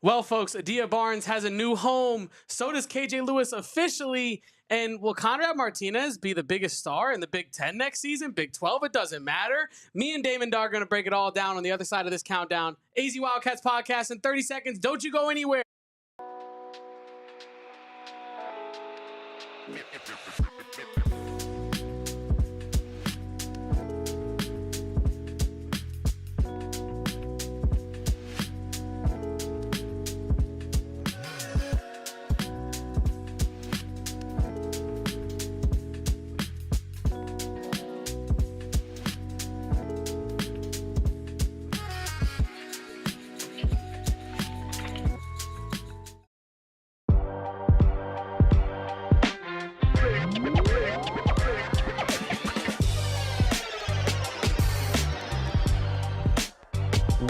Well, folks, Adia Barnes has a new home. So does KJ Lewis officially. And will Conrad Martinez be the biggest star in the Big 10 next season? Big 12? It doesn't matter. Me and Damon are going to break it all down on the other side of this countdown. AZ Wildcats podcast in 30 seconds. Don't you go anywhere.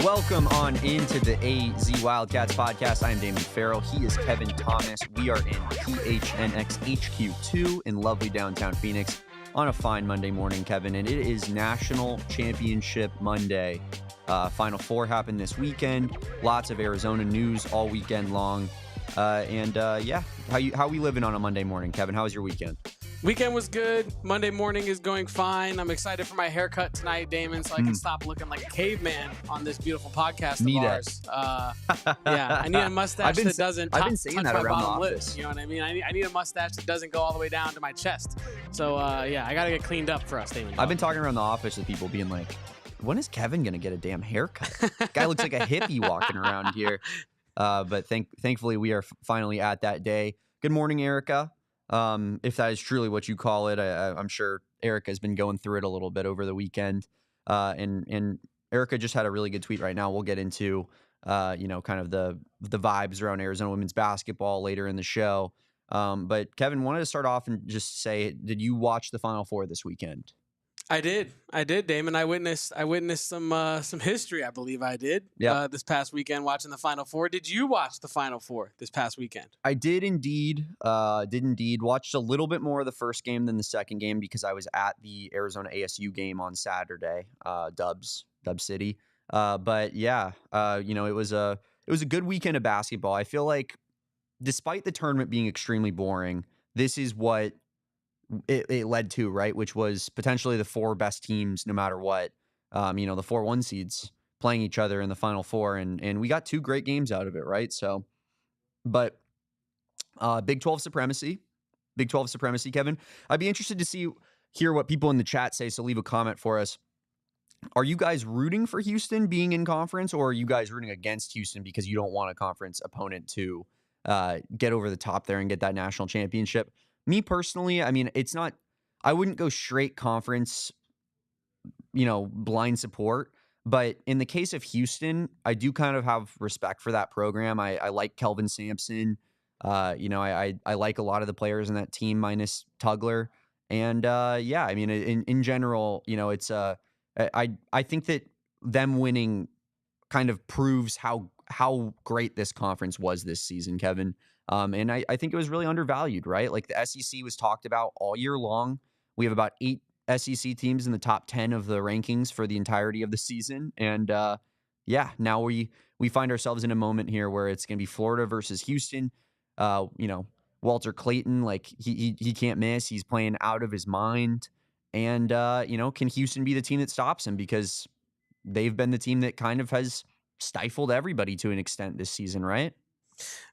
Welcome on into the AZ Wildcats podcast. I am Damon Fairall. He is Kevin Thomas. We are in PHNX HQ2 in lovely downtown Phoenix on a fine Monday morning, Kevin. And it is National Championship Monday. Final Four happened this weekend. Lots of Arizona news all weekend long. Yeah, how we living on a Monday morning, Kevin? How was your weekend? Weekend was good. Monday morning is going fine. I'm excited for my haircut tonight, Damon, so I can stop looking like a caveman on this beautiful podcast of ours. Yeah, I need a mustache that doesn't touch my bottom lip. You know what I mean? I need a mustache that doesn't go all the way down to my chest. So, yeah, I got to get cleaned up for us, Damon. I've been talking around the office with people being like, when is Kevin going to get a damn haircut? Guy looks like a hippie walking around here. But thankfully, we are finally at that day. Good morning, Erica. If that is truly what you call it. I'm sure Erica's been going through it a little bit over the weekend. And Erica just had a really good tweet right now. We'll get into, kind of the vibes around Arizona women's basketball later in the show. But Kevin, wanted to start off and just say, did you watch the Final Four this weekend? I did, Damon. I witnessed some history. I believe I did. This past weekend watching the Final Four. Did you watch the Final Four this past weekend? I did indeed. Watched a little bit more of the first game than the second game because I was at the Arizona ASU game on Saturday. Dub City. But yeah, it was a good weekend of basketball. I feel like despite the tournament being extremely boring, this is what it led to, right? Which was potentially the four best teams, no matter what, the 4-1 seeds playing each other in the Final Four. And we got two great games out of it, right? So, but Big 12 supremacy, Kevin. I'd be interested to hear what people in the chat say. So leave a comment for us. Are you guys rooting for Houston being in conference, or are you guys rooting against Houston because you don't want a conference opponent to get over the top there and get that national championship? Me personally, I mean, I wouldn't go straight conference, blind support. But in the case of Houston, I do kind of have respect for that program. I like Kelvin Sampson. I like a lot of the players in that team minus Tugler. And in general, it's I think that them winning kind of proves how great this conference was this season, Kevin. And I think it was really undervalued, right? Like the SEC was talked about all year long. We have about 8 SEC teams in the top 10 of the rankings for the entirety of the season. And now we find ourselves in a moment here where it's going to be Florida versus Houston. Walter Clayton, like he can't miss. He's playing out of his mind. And, can Houston be the team that stops him? Because they've been the team that kind of has stifled everybody to an extent this season, right?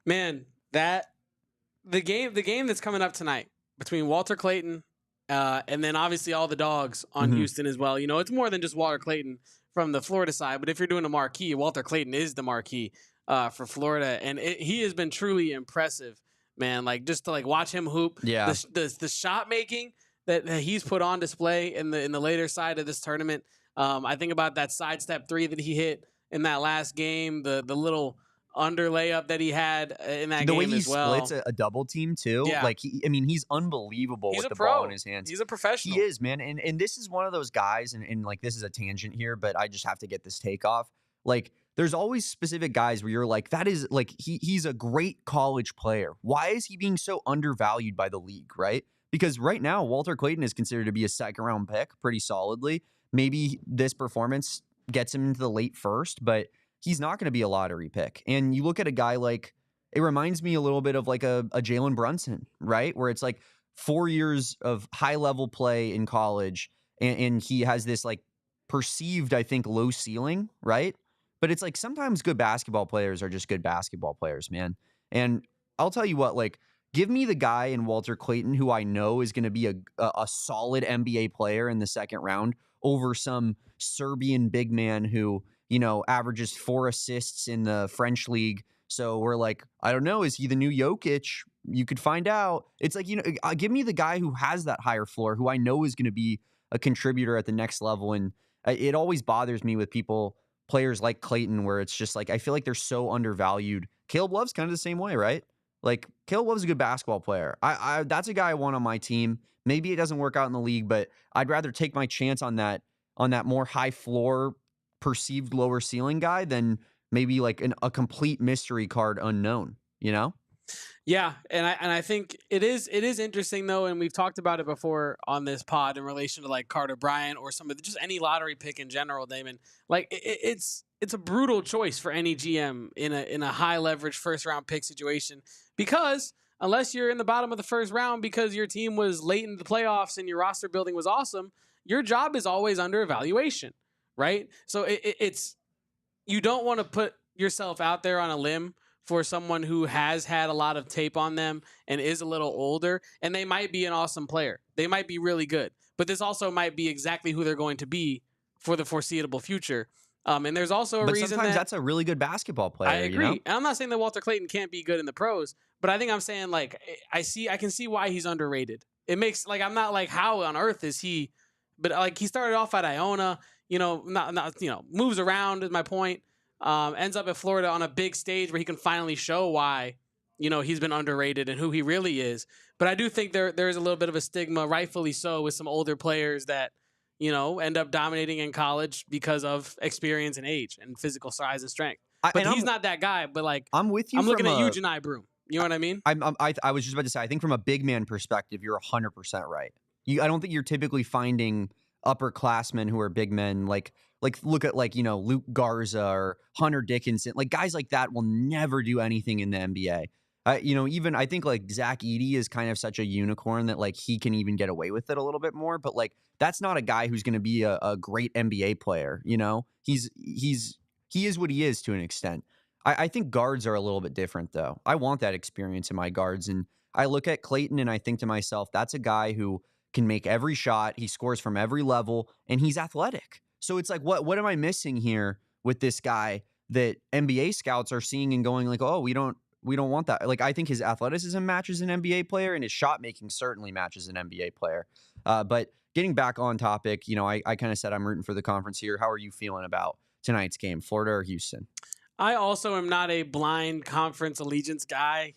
Man, the game that's coming up tonight between Walter Clayton and then obviously all the dogs on Houston as well. It's more than just Walter Clayton from the Florida side, but if you're doing a marquee, Walter Clayton is the marquee for Florida, and he has been truly impressive, man. Like just to watch him hoop, the shot making that he's put on display in the later side of this tournament. I think about that sidestep 3 that he hit in that last game, the little under layup that he had in that game as well. The way he splits a double team too. Yeah. He's unbelievable with the ball in his hands. He's a professional. He is, man. And this is one of those guys, and this is a tangent here, but I just have to get this take off. Like, there's always specific guys where you're like, that is like, he's a great college player. Why is he being so undervalued by the league, right? Because right now, Walter Clayton is considered to be a second-round pick pretty solidly. Maybe this performance gets him into the late first, but he's not going to be a lottery pick. And you look at a guy like, it reminds me a little bit of like a Jalen Brunson, right? Where it's like 4 years of high level play in college, and he has this like perceived, I think, low ceiling, right? But it's like sometimes good basketball players are just good basketball players, man. And I'll tell you what, like, give me the guy in Walter Clayton who I know is going to be a solid NBA player in the second round over some Serbian big man who, you know, averages 4 assists in the French league. So we're like, I don't know, is he the new Jokic? You could find out. It's like, you know, give me the guy who has that higher floor, who I know is going to be a contributor at the next level. And it always bothers me with players like Clayton, where it's just like, I feel like they're so undervalued. Caleb Love's kind of the same way, right? Like, Caleb Love's a good basketball player. That's a guy I want on my team. Maybe it doesn't work out in the league, but I'd rather take my chance on that more high floor, perceived lower ceiling guy than maybe like a complete mystery card unknown, you know? Yeah, and I think it is interesting though, and we've talked about it before on this pod in relation to like Carter Bryant or some of just any lottery pick in general, Damon. Like it's a brutal choice for any GM in a high leverage first round pick situation, because unless you're in the bottom of the first round because your team was late in the playoffs and your roster building was awesome, your job is always under evaluation, right? So it's you don't want to put yourself out there on a limb for someone who has had a lot of tape on them and is a little older, and they might be an awesome player. They might be really good, but this also might be exactly who they're going to be for the foreseeable future. And there's also a reason sometimes that's a really good basketball player. I agree. You know? And I'm not saying that Walter Clayton can't be good in the pros, but I think I'm saying like I can see why he's underrated. It makes like I'm not like how on earth is he, but like he started off at Iona, you know, not you know, moves around is my point. Ends up at Florida on a big stage where he can finally show why, you know, he's been underrated and who he really is. But I do think there is a little bit of a stigma, rightfully so, with some older players that, you know, end up dominating in college because of experience and age and physical size and strength. But he's not that guy. But like, I'm with you. I'm looking at you, Janai Broom. You know what I mean? I was just about to say, I think from a big man perspective, you're 100% right. I don't think you're typically finding upperclassmen who are big men like look at like, you know, Luke Garza or Hunter Dickinson. Like guys like that will never do anything in the NBA. You know, even I think like Zach Edey is kind of such a unicorn that like he can even get away with it a little bit more. But like that's not a guy who's going to be a great NBA player. You know, he is what he is to an extent. I think guards are a little bit different though. I want that experience in my guards, and I look at Clayton and I think to myself, that's a guy who can make every shot. He scores from every level, and he's athletic. So it's like, what am I missing here with this guy that NBA scouts are seeing and going like, oh, we don't want that. Like, I think his athleticism matches an NBA player, and his shot making certainly matches an NBA player. But getting back on topic, you know, I kind of said I'm rooting for the conference here. How are you feeling about tonight's game, Florida or Houston? I also am not a blind conference allegiance guy.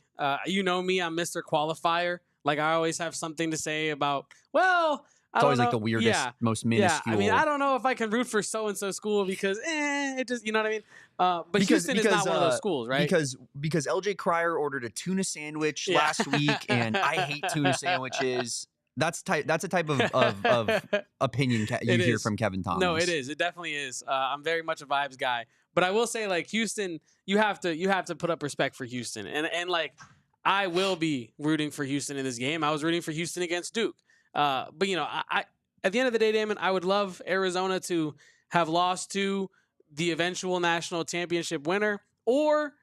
You know me, I'm Mr. Qualifier. Like I always have something to say about, well, it's always like the weirdest, most minuscule. Yeah, I mean, I don't know if I can root for so-and-so school because, it just, you know what I mean? But Houston is not one of those schools, right? Because LJ Cryer ordered a tuna sandwich last week, and I hate tuna sandwiches. That's a type of opinion you hear from Kevin Thomas. No, it is. It definitely is. I'm very much a vibes guy. But I will say, like, Houston, you have to put up respect for Houston. And like, I will be rooting for Houston in this game. I was rooting for Houston against Duke. But, you know, I at the end of the day, Damon, I would love Arizona to have lost to the eventual national championship winner or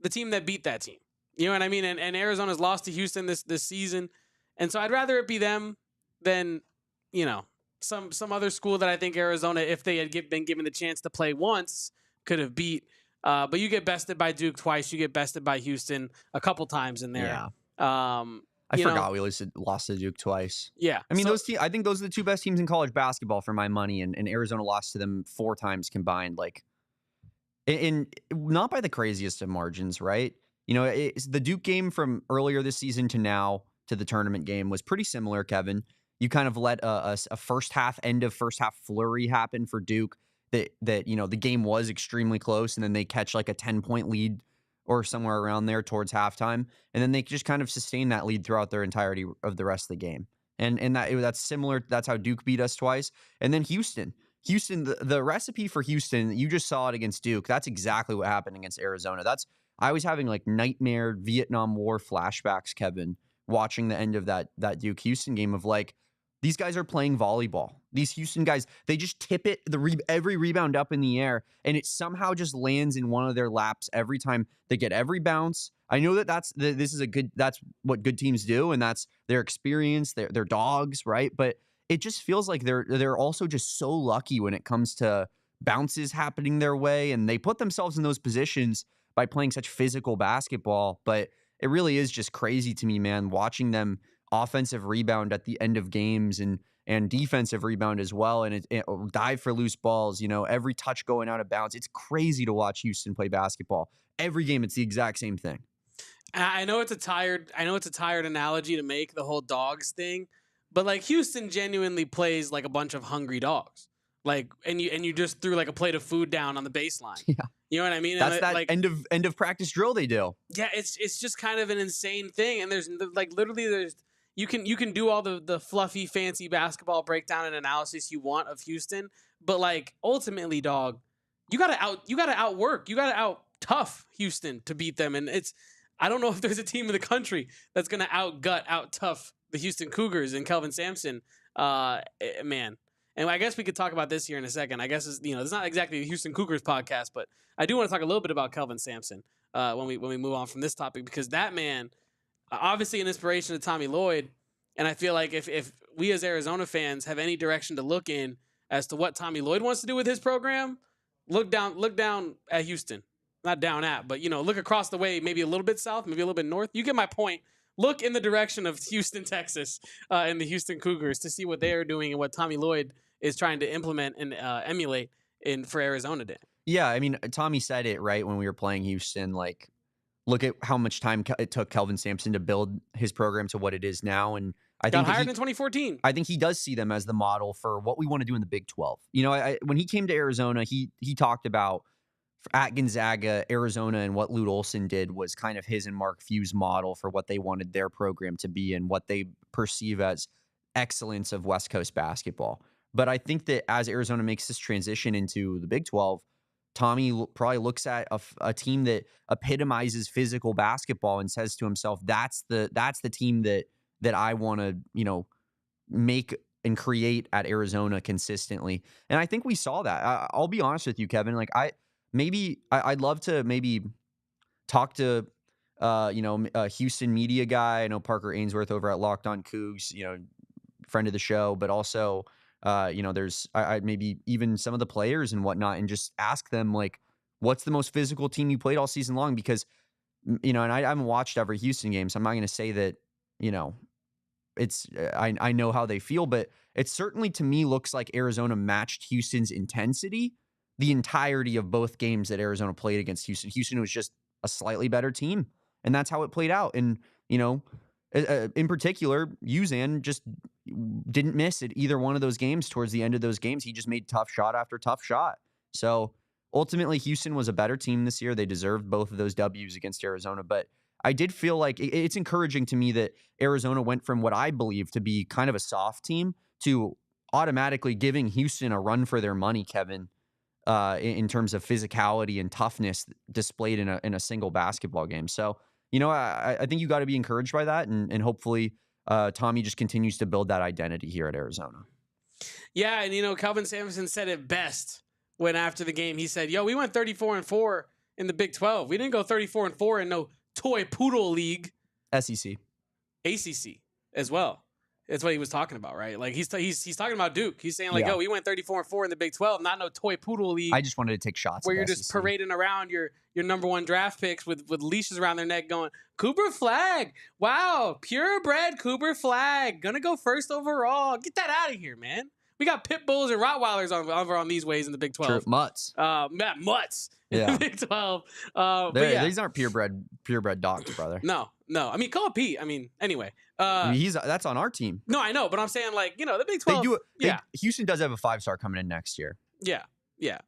the team that beat that team. You know what I mean? And Arizona's lost to Houston this season. And so I'd rather it be them than, you know, some other school that I think Arizona, if they had been given the chance to play once, could have beat. But you get bested by Duke twice. You get bested by Houston a couple times in there. Yeah. I forgot we lost to Duke twice. Yeah. I mean, I think those are the two best teams in college basketball for my money, and Arizona lost to them 4 times combined. Like, in not by the craziest of margins, right? You know, it's the Duke game from earlier this season to now to the tournament game was pretty similar, Kevin. You kind of let a end of first half flurry happen for Duke that you know, the game was extremely close, and then they catch like a 10-point lead or somewhere around there towards halftime, and then they just kind of sustain that lead throughout their entirety of the rest of the game. And that's similar. That's how Duke beat us twice. And then Houston, Houston, the recipe for Houston, you just saw it against Duke. That's exactly what happened against Arizona. I was having like nightmare Vietnam War flashbacks, Kevin, watching the end of that Duke Houston game of like, these guys are playing volleyball. These Houston guys, they just tip it, every rebound up in the air, and it somehow just lands in one of their laps every time. They get every bounce. I know that's what good teams do, and that's their experience. They're dogs, right? But it just feels like they're also just so lucky when it comes to bounces happening their way, and they put themselves in those positions by playing such physical basketball. But it really is just crazy to me, man, watching them offensive rebound at the end of games and defensive rebound as well, and it dive for loose balls, every touch going out of bounds. It's crazy to watch Houston play basketball. Every game, it's the exact same thing. I know it's a tired analogy to make, the whole dogs thing, but like Houston genuinely plays like a bunch of hungry dogs. Like, and you just threw like a plate of food down on the baseline. Yeah. You know what I mean? That's and that like, end of practice drill they do. Yeah, it's just kind of an insane thing. And there's like literally you can do all the fluffy fancy basketball breakdown and analysis you want of Houston, but like ultimately, dog, you gotta outwork, you gotta out tough Houston to beat them. And I don't know if there's a team in the country that's gonna out tough the Houston Cougars and Kelvin Sampson. Man. And I guess we could talk about this here in a second. I guess it's not exactly the Houston Cougars podcast, but I do want to talk a little bit about Kelvin Sampson when we move on from this topic, because that man, obviously an inspiration to Tommy Lloyd, and I feel like if we as Arizona fans have any direction to look in as to what Tommy Lloyd wants to do with his program, look down at Houston. Not down at, but look across the way, maybe a little bit south, maybe a little bit north. You get my point. Look in the direction of Houston, Texas, and the Houston Cougars to see what they are doing and what Tommy Lloyd is trying to implement and emulate for Arizona Day. Yeah, I mean, Tommy said it right when we were playing Houston. Like, look at how much time it took Kelvin Sampson to build his program to what it is now, and I think got hired in 2014. I think he does see them as the model for what we want to do in the Big 12. When he came to Arizona, he talked about at Gonzaga, Arizona, and what Lute Olson did was kind of his and Mark Few's model for what they wanted their program to be and what they perceive as excellence of West Coast basketball. But I think that as Arizona makes this transition into the Big 12, Tommy probably looks at a team that epitomizes physical basketball and says to himself, "That's the team that I want to make and create at Arizona consistently." And I think we saw that. I'll be honest with you, Kevin. Like I'd love to maybe talk to a Houston media guy. I know Parker Ainsworth over at Locked On Cougs, friend of the show, but also there's maybe even some of the players and whatnot, and just ask them like, what's the most physical team you played all season long? Because and I haven't watched every Houston game, so I'm not going to say that it's I know how they feel, but it certainly to me looks like Arizona matched Houston's intensity the entirety of both games that Arizona played against Houston. Houston was just a slightly better team, and that's how it played out. And in particular, Uzan just didn't miss at either one of those games. Towards the end of those games, he just made tough shot after tough shot. So ultimately, Houston was a better team this year. They deserved both of those W's against Arizona. But I did feel like it's encouraging to me that Arizona went from what I believe to be kind of a soft team to automatically giving Houston a run for their money, Kevin, in terms of physicality and toughness displayed in a single basketball game. So, I think you got to be encouraged by that, and hopefully Tommy just continues to build that identity here at Arizona. Yeah, and Kelvin Sampson said it best when after the game he said, "Yo, we went 34-4 in the Big 12. We didn't go 34-4 in no toy poodle league." SEC, ACC as well. That's what he was talking about, right? Like he's talking about Duke. He's saying like, "Yo, we went 34-4 in the Big 12, not no toy poodle league." I just wanted to take shots where you're just parading around your number one draft picks with leashes around their neck, going Cooper Flag. Wow, purebred Cooper Flag, gonna go first overall. Get that out of here, man. We got pit bulls and Rottweilers over on these ways in the Big 12. True. Mutts. Mutts in the Big 12. These aren't purebred dogs, brother. No. I mean, call it Pete. I mean, anyway. That's on our team. No, I know, but I'm saying like, the Big 12. Houston does have a 5-star coming in next year. Yeah.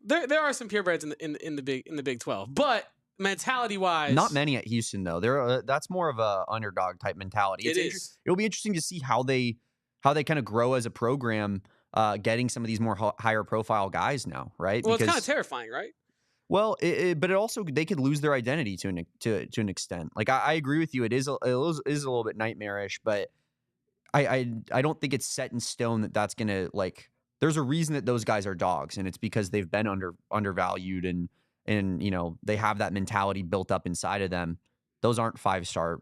There are some purebreds in the Big 12, but mentality wise, not many at Houston though. That's more of a underdog type mentality. It'll be interesting to see how they kind of grow as a program. getting some of these more higher profile guys now, right? Well, because it's kind of terrifying, right? well, but it also they could lose their identity to an extent. Like I agree with you, it is a little bit nightmarish, but I don't think it's set in stone that that's gonna like. There's a reason that those guys are dogs, and it's because they've been undervalued and you know they have that mentality built up inside of them. Those aren't five-star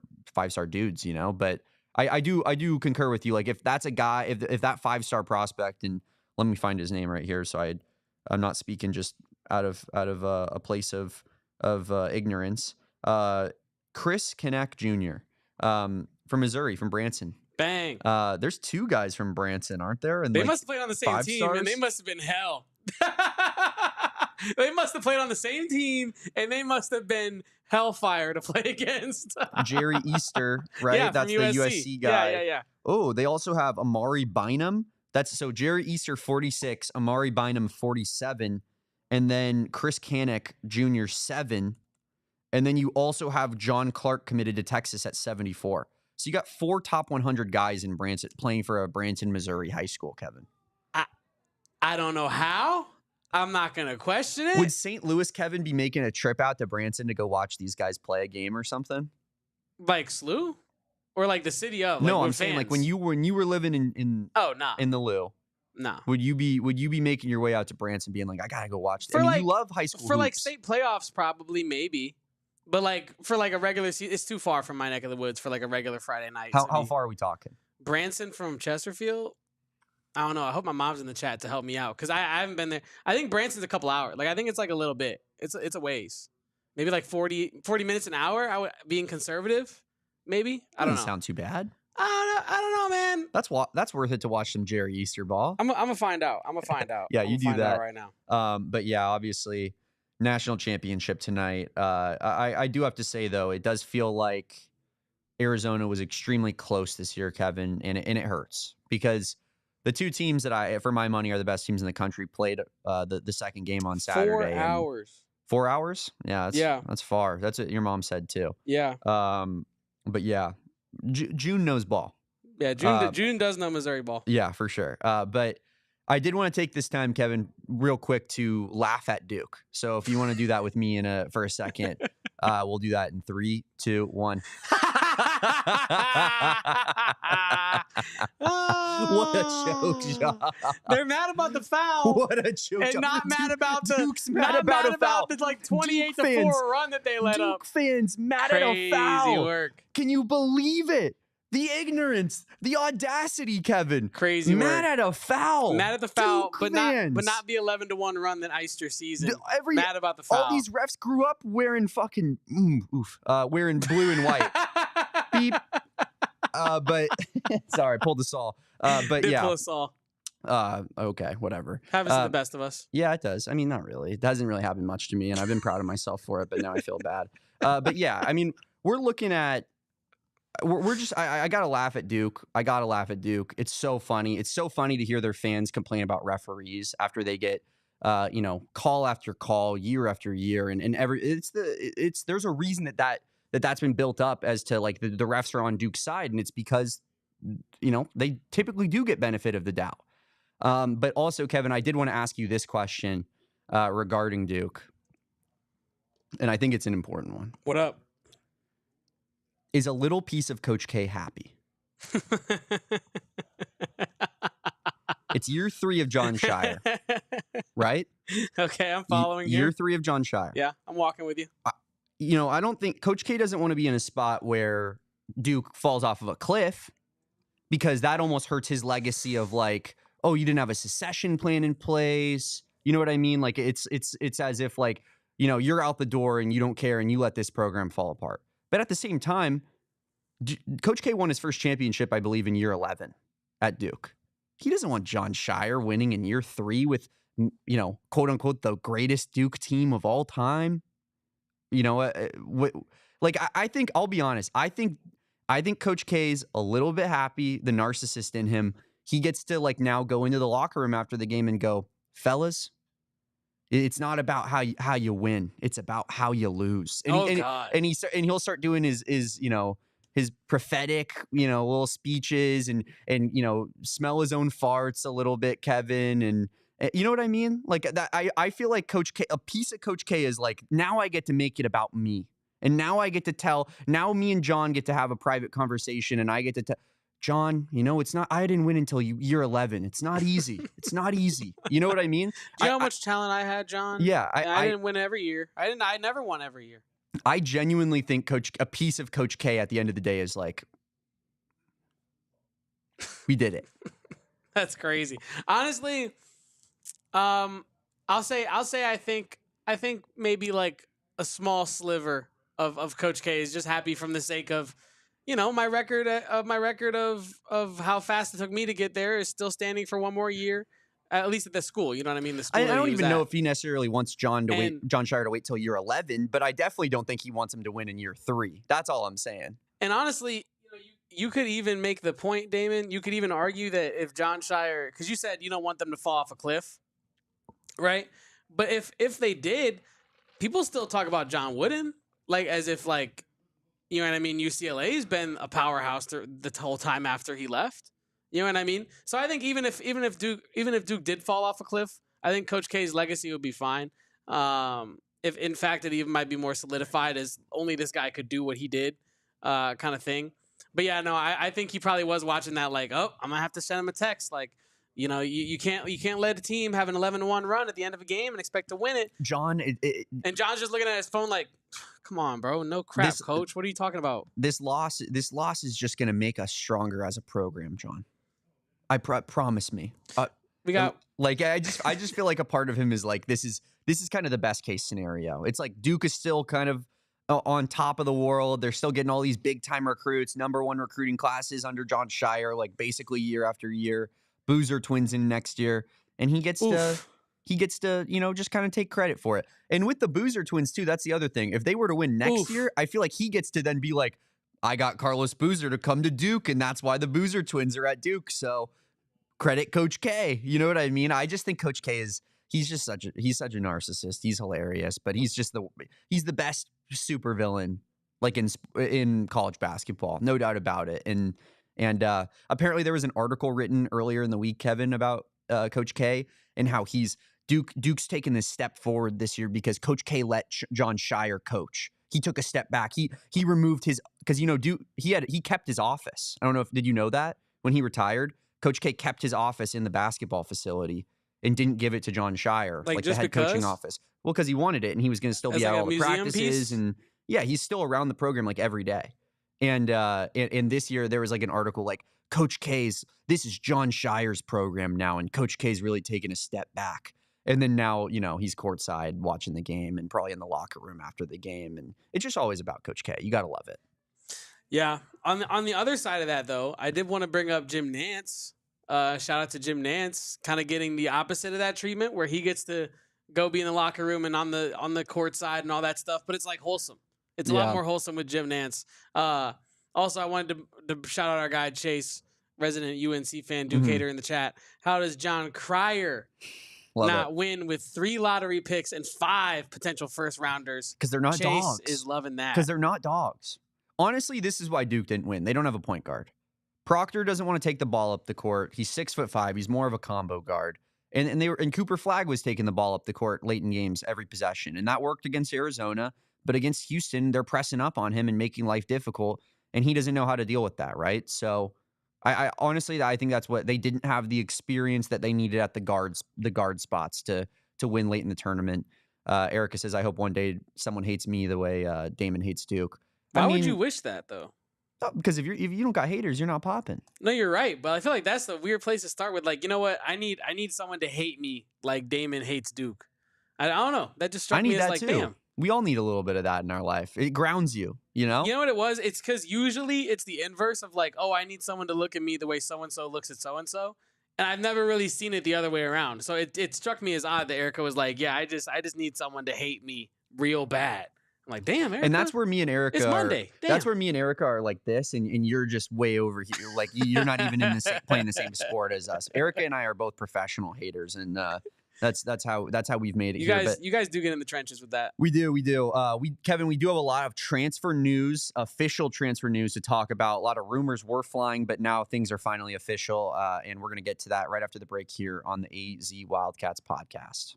dudes, you know. But I do concur with you. Like if that's a guy, if that 5-star prospect, and let me find his name right here, so I'm not speaking just out of a place of ignorance. Chris Kinnick Jr. From Missouri, from Branson. Bang. There's 2 guys from Branson, aren't there? And they like must have played on the same team, and they must have been hell. They must have played on the same team, and they must have been hellfire to play against. Jerry Easter, right? Yeah, that's the USC guy. Yeah. Oh, they also have Amari Bynum. So Jerry Easter 46, Amari Bynum 47, and then Chris Kinnick Jr. 7. And then you also have John Clark committed to Texas at 74. So you got 4 top 100 guys in Branson playing for a Branson, Missouri high school, Kevin. I don't know how. I'm not going to question it. Would St. Louis, Kevin, be making a trip out to Branson to go watch these guys play a game or something? Like SLU? Or like the city of? Like no, I'm saying like when you were living in in the Lou. No. Would you be making your way out to Branson being like, I got to go watch this? You love high school For hoops. like state playoffs, probably, maybe. But like for like a regular season, it's too far from my neck of the woods for like a regular Friday night. How far are we talking? Branson from Chesterfield? I don't know. I hope my mom's in the chat to help me out because I haven't been there. I think Branson's a couple hours. Like I think it's like a little bit. It's a ways. Maybe like 40 minutes an hour. Being conservative, maybe. I don't know. Doesn't sound too bad. I don't know, man. That's worth it to watch some Jerry Easter ball. I'm gonna find out. Yeah, you do that right now. But yeah, obviously, national championship tonight. I do have to say though, it does feel like Arizona was extremely close this year, Kevin, and it hurts because the 2 teams that for my money are the best teams in the country played the second game on Saturday. 4 hours. 4 hours? Yeah, that's far. That's what your mom said too. Yeah. But yeah, June knows ball. Yeah, June does know Missouri ball. Yeah, for sure. But I did want to take this time, Kevin, real quick to laugh at Duke. So if you want to do that with me for a second, we'll do that in 3, 2, 1. What a choke job. They're mad about the foul. What a choke and job. not mad about the Duke's mad about a foul. The like 28-4 run that they let up. Duke fans mad at a foul. Crazy work. Can you believe it? The ignorance, the audacity, Kevin. Crazy mad work. at a foul. Mad at the foul, Duke but fans. not the 11-1 run that iced your season. Mad about the All foul. these refs grew up wearing fucking wearing blue and white. Beep. But sorry, pulled the saw. But yeah. Pull a saw. Okay, whatever. Happens to the best of us. Yeah, it does. I mean, not really. It doesn't really happen much to me, and I've been proud of myself for it, but now I feel bad. But yeah, I mean, we're looking at we're just I gotta laugh at Duke. It's so funny. It's so funny to hear their fans complain about referees after they get call after call, year after year, and there's a reason that's been built up as to like the refs are on Duke's side, and it's because they typically do get benefit of the doubt. But also, Kevin, I did want to ask you this question regarding Duke, and I think it's an important one. What up? Is a little piece of Coach K happy? It's year 3 of John Shire, right? Okay, I'm following you. Year 3 of John Shire. Yeah, I'm walking with you. I don't think Coach K doesn't want to be in a spot where Duke falls off of a cliff because that almost hurts his legacy of like, oh, you didn't have a succession plan in place. You know what I mean? Like it's as if like, you're out the door and you don't care and you let this program fall apart. But at the same time, Coach K won his first championship, I believe, in year 11 at Duke. He doesn't want John Shire winning in year 3 with, quote unquote, the greatest Duke team of all time. I think, I'll be honest, I think Coach K's a little bit happy, the narcissist in him. He gets to like now go into the locker room after the game and go, fellas, it's not about how you win. It's about how you lose. And God. And he'll start doing his his prophetic, little speeches and smell his own farts a little bit, Kevin, and you know what I mean? Like that, I feel like Coach K, a piece of Coach K is like, now I get to make it about me. And now I get to tell, now me and John get to have a private conversation and I get to tell, John, it's not, I didn't win until year 11. It's not easy. It's not easy. You know what I mean? Do you know how much talent I had, John? Yeah. I didn't win every year. I never won every year. I genuinely think a piece of Coach K at the end of the day is like, we did it. That's crazy. Honestly, I'll say I think maybe like a small sliver of Coach K is just happy from the sake of, my record of how fast it took me to get there is still standing for one more year, at least at the school. You know what I mean? The school. I don't even know if he necessarily wants John Shire to wait till year 11, but I definitely don't think he wants him to win in year 3. That's all I'm saying. And honestly, you could even make the point, Damon. You could even argue that if John Shire, because you said you don't want them to fall off a cliff, right? But if they did, people still talk about John Wooden, like as if like, you know what I mean? UCLA's been a powerhouse the whole time after he left. You know what I mean? So I think even if Duke did fall off a cliff, I think Coach K's legacy would be fine. If in fact it even might be more solidified as only this guy could do what he did, kind of thing. But yeah, no, I think he probably was watching that like, oh, I'm gonna have to send him a text like, you can't let a team have an 11-1 run at the end of a game and expect to win it. John, and John's just looking at his phone like, come on, bro, no crap, coach. What are you talking about? This loss is just gonna make us stronger as a program, John. I promise me. We got like I just feel like a part of him is like this is kind of the best case scenario. It's like Duke is still kind of on top of the world. They're still getting all these big time recruits, #1 recruiting classes under John Shire, like basically year after year. Boozer twins in next year, and he gets to just kind of take credit for it. And with the Boozer twins too, that's the other thing. If they were to win next year, I feel like he gets to then be like, I got Carlos Boozer to come to Duke, and that's why the Boozer twins are at Duke. So credit Coach K. You know what I mean? I just think Coach K he's such a narcissist. He's hilarious, but he's the best supervillain like in college basketball, no doubt about it. And apparently there was an article written earlier in the week, Kevin, about Coach K and how Duke's taken this step forward this year because Coach K let John Shire coach. He took a step back. He removed because Duke he kept his office. I don't know did you know that when he retired, Coach K kept his office in the basketball facility and didn't give it to John Shire, like the head coaching office. Well, because he wanted it and he was going to still be at all the practices piece? And yeah, he's still around the program like every day. And this year there was like an article like Coach K's, this is John Shire's program now, and Coach K's really taken a step back. And then now, he's courtside watching the game and probably in the locker room after the game. And it's just always about Coach K. You got to love it. Yeah. On the other side of that, though, I did want to bring up Jim Nance. Shout out to Jim Nance, kind of getting the opposite of that treatment where he gets to go be in the locker room and on the court side and all that stuff. But it's like wholesome. It's a lot more wholesome with Jim Nance. Also, I wanted to shout out our guy, Chase, resident UNC fan, Duke hater in the chat. How does John Cryer win with 3 lottery picks and 5 potential first rounders? Because they're not dogs. Chase is loving that. Because they're not dogs. Honestly, this is why Duke didn't win. They don't have a point guard. Proctor doesn't want to take the ball up the court. He's 6'5". He's more of a combo guard. And Cooper Flagg was taking the ball up the court late in games every possession. And that worked against Arizona. But against Houston, they're pressing up on him and making life difficult. And he doesn't know how to deal with that, right? So I honestly, I think that's what they didn't have the experience that they needed at the guard spots to win late in the tournament. Erica says, I hope one day someone hates me the way Damon hates Duke. Why would you wish that, though? Because if you don't got haters, you're not popping. No, you're right. But I feel like that's the weird place to start with. Like, you know what? I need someone to hate me like Damon hates Duke. I don't know. That just struck me as like, too. Damn. We all need a little bit of that in our life. It grounds you, You know what it was? It's because usually it's the inverse of like, oh, I need someone to look at me the way so-and-so looks at so-and-so. And I've never really seen it the other way around. So it struck me as odd that Erica was like, yeah, I just need someone to hate me real bad. I'm like, damn, Erica. And that's where me and Erica it's Monday. That's where me and Erica are like this, and you're just way over here. Like you're not even playing the same sport as us. Erica and I are both professional haters, and That's how we've made it You here. guys, But you guys do get in the trenches with that. we do. Kevin, we do have a lot of transfer news, official transfer news to talk about. A lot of rumors were flying, but now things are finally official, and we're going to get to that right after the break here on the AZ Wildcats podcast.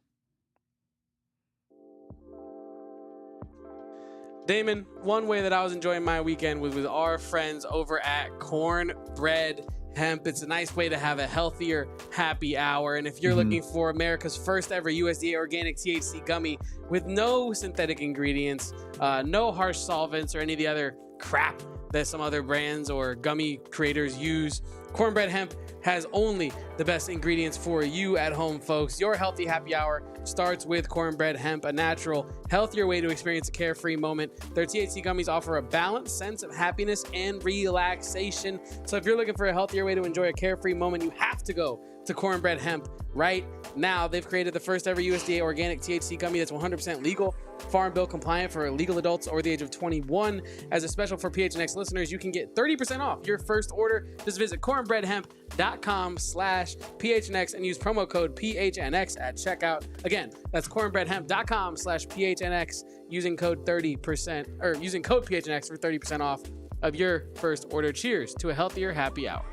Damon, one way that I was enjoying my weekend was with our friends over at Cornbread Hemp. It's a nice way to have a healthier happy hour. And if you're looking for America's first ever USDA organic THC gummy with no synthetic ingredients, no harsh solvents or any of the other crap that some other brands or gummy creators use, Cornbread Hemp has only the best ingredients for you at home, folks. Your healthy happy hour starts with Cornbread Hemp, a natural, healthier way to experience a carefree moment. Their THC gummies offer a balanced sense of happiness and relaxation. So if you're looking for a healthier way to enjoy a carefree moment, you have to go to Cornbread Hemp right now. They've created the first ever USDA organic THC gummy that's 100% legal, Farm Bill compliant for legal adults over the age of 21. As a special for PHNX listeners, you can get 30% off your first order. Just visit cornbreadhemp.com/PHNX and use promo code PHNX at checkout. Again, that's cornbreadhemp.com/PHNX using code 30% or using code PHNX for 30% off of your first order. Cheers to a healthier happy hour.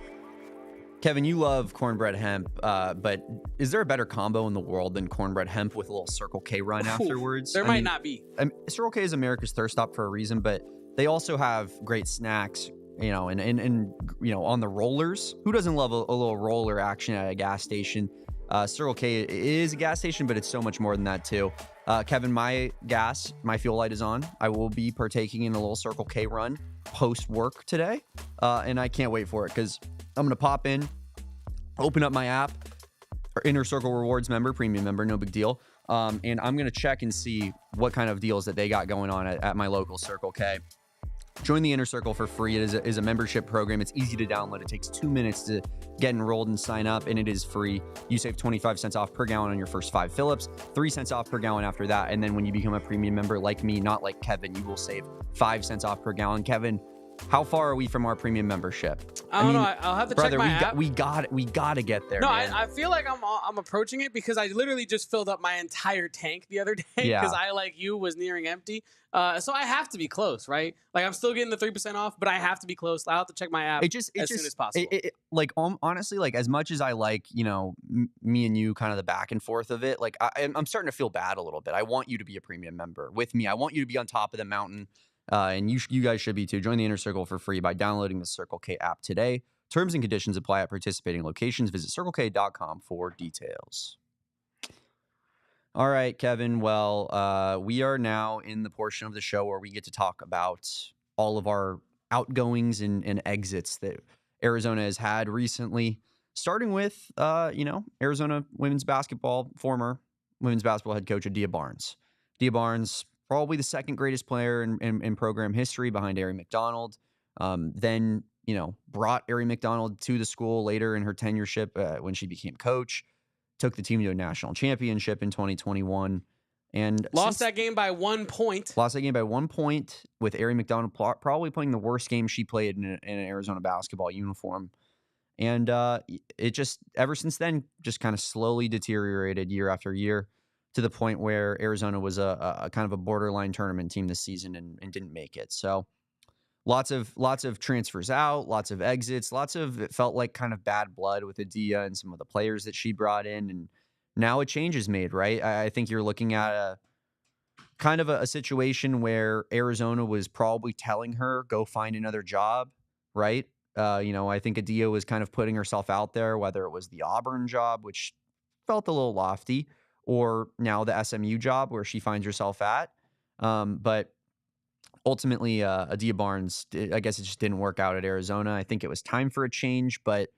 Kevin, you love cornbread hemp, but is there a better combo in the world than cornbread hemp with a little Circle K run afterwards? There might not be. Circle K is America's thirst stop for a reason, but they also have great snacks, and on the rollers. Who doesn't love a little roller action at a gas station? Circle K is a gas station, but it's so much more than that too. Kevin, my fuel light is on. I will be partaking in a little Circle K run post work today, and I can't wait for it because I'm going to pop in, open up my app, or Inner Circle Rewards member, premium member, no big deal. And I'm going to check and see what kind of deals that they got going on at my local Circle K. Join the Inner Circle for free. It is a membership program. It's easy to download. It takes 2 minutes to get enrolled and sign up, and it is free. You save 25 cents off per gallon on your first 5 fill-ups, 3 cents off per gallon after that. And then when you become a premium member like me, not like Kevin, you will save 5 cents off per gallon. Kevin, how far are we from our premium membership? I don't know. I'll have to check my app. We got to get there. No, man. I feel like I'm approaching it because I literally just filled up my entire tank the other day because I, like you, was nearing empty. So I have to be close, right? Like I'm still getting the 3% off, but I have to be close. I'll have to check my app as soon as possible. Honestly, like as much as I like, me and you kind of the back and forth of it, like I'm starting to feel bad a little bit. I want you to be a premium member with me. I want you to be on top of the mountain. And you guys should be too. Join the Inner Circle for free by downloading the Circle K app today. Terms and conditions apply at participating locations. Visit circlek.com for details. All right, Kevin. Well, we are now in the portion of the show where we get to talk about all of our outgoings and exits that Arizona has had recently, starting with, Arizona former women's basketball head coach Adia Barnes. Adia Barnes, probably the second greatest player in program history behind Ari McDonald. Then, brought Ari McDonald to the school later in her tenureship when she became coach, took the team to a national championship in 2021. And lost that game by 1 point. Lost that game by 1 point with Ari McDonald probably playing the worst game she played in an Arizona basketball uniform. And it just, ever since then, just kind of slowly deteriorated year after year, to the point where Arizona was a kind of a borderline tournament team this season and didn't make it. So lots of transfers out, lots of exits, it felt like kind of bad blood with Adia and some of the players that she brought in. And now a change is made, right? I think you're looking at a kind of a situation where Arizona was probably telling her, go find another job, right? I think Adia was kind of putting herself out there, whether it was the Auburn job, which felt a little lofty, or now the SMU job where she finds herself at. But ultimately, Adia Barnes, I guess it just didn't work out at Arizona. I think it was time for a change, but,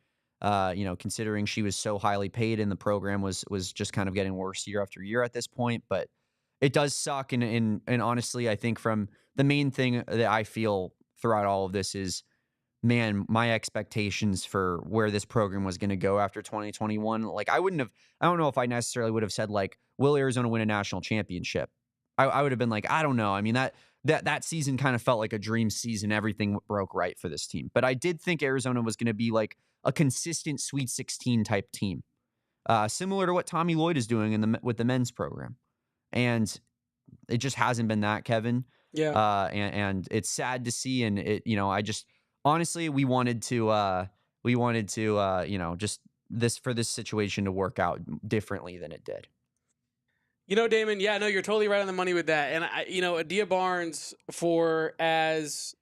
considering she was so highly paid and the program was just kind of getting worse year after year at this point. But it does suck. And honestly, I think from the main thing that I feel throughout all of this is, man, my expectations for where this program was going to go after 2021, like I don't know if I necessarily would have said like, will Arizona win a national championship? I would have been like, I don't know. I mean, that season kind of felt like a dream season. Everything broke right for this team. But I did think Arizona was going to be like a consistent Sweet 16 type team. similar to what Tommy Lloyd is doing with the men's program. And it just hasn't been that, Kevin. Yeah. And it's sad to see. And I just honestly, we wanted to, just this situation to work out differently than it did. Damon, yeah, no, you're totally right on the money with that. And Adia Barnes, for as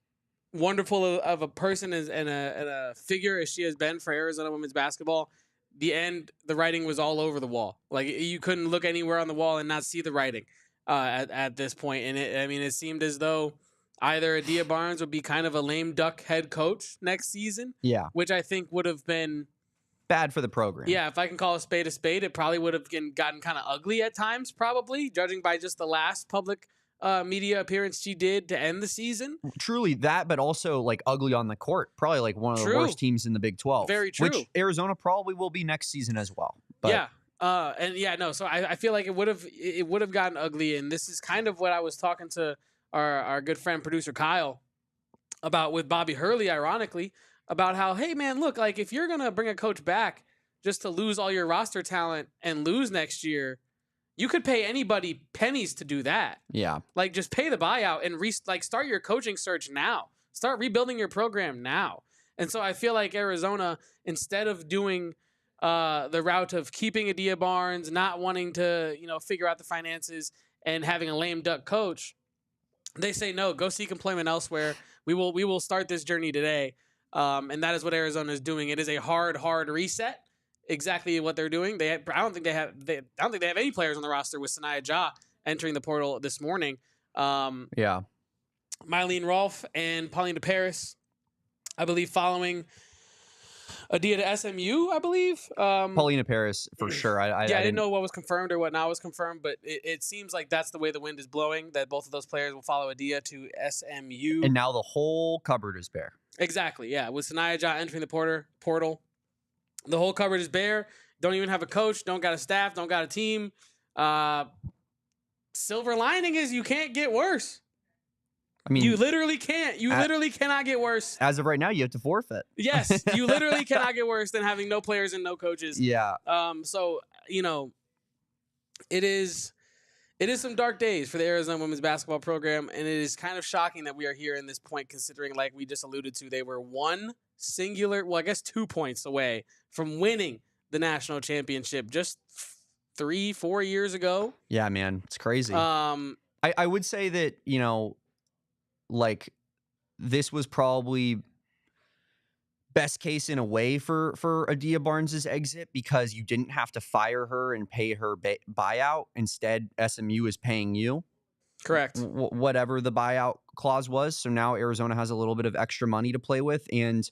wonderful of a person and a figure as she has been for Arizona women's basketball, the writing was all over the wall. Like, you couldn't look anywhere on the wall and not see the writing at this point. And it seemed as though either Adia Barnes would be kind of a lame duck head coach next season. Yeah. Which I think would have been bad for the program. Yeah, if I can call a spade, it probably would have gotten kind of ugly at times, probably, judging by just the last public media appearance she did to end the season. Truly that, but also like ugly on the court. Probably like one of the worst teams in the Big 12. Very true. Which Arizona probably will be next season as well. But yeah. So I feel like it would have gotten ugly, and this is kind of what I was talking to our good friend producer Kyle about with Bobby Hurley, ironically, about how, hey man, look, like if you're gonna bring a coach back just to lose all your roster talent and lose next year, you could pay anybody pennies to do that. Yeah. Like, just pay the buyout and start your coaching search now. Start rebuilding your program now. And so I feel like Arizona, instead of doing the route of keeping Adia Barnes, not wanting to, figure out the finances and having a lame duck coach, they say, no, go seek employment elsewhere. We will start this journey today. And that is what Arizona is doing. It is a hard reset. Exactly what they're doing. I don't think they have any players on the roster with Sanaya Ja entering the portal this morning. Yeah. Mylene Rolfe and Paulina Paris, I believe, following Adia to SMU, I believe. Paulina Paris, for sure. I didn't know what was confirmed or what not was confirmed, but it seems like that's the way the wind is blowing, that both of those players will follow Adia to SMU. And now the whole cupboard is bare. Exactly, yeah. With Sanaya Ja entering the portal, the whole cupboard is bare. Don't even have a coach. Don't got a staff. Don't got a team. Silver lining is you can't get worse. I mean, you literally can't. You literally cannot get worse. As of right now, you have to forfeit. Yes, you literally cannot get worse than having no players and no coaches. Yeah. So it is some dark days for the Arizona women's basketball program, and it is kind of shocking that we are here in this point, considering, like we just alluded to, they were 2 points away from winning the national championship just 3-4 years ago. Yeah, man, it's crazy. I would say that, like, this was probably best case in a way for Adia Barnes' exit, because you didn't have to fire her and pay her buyout. Instead, SMU is paying you. Correct. Whatever the buyout clause was. So now Arizona has a little bit of extra money to play with, and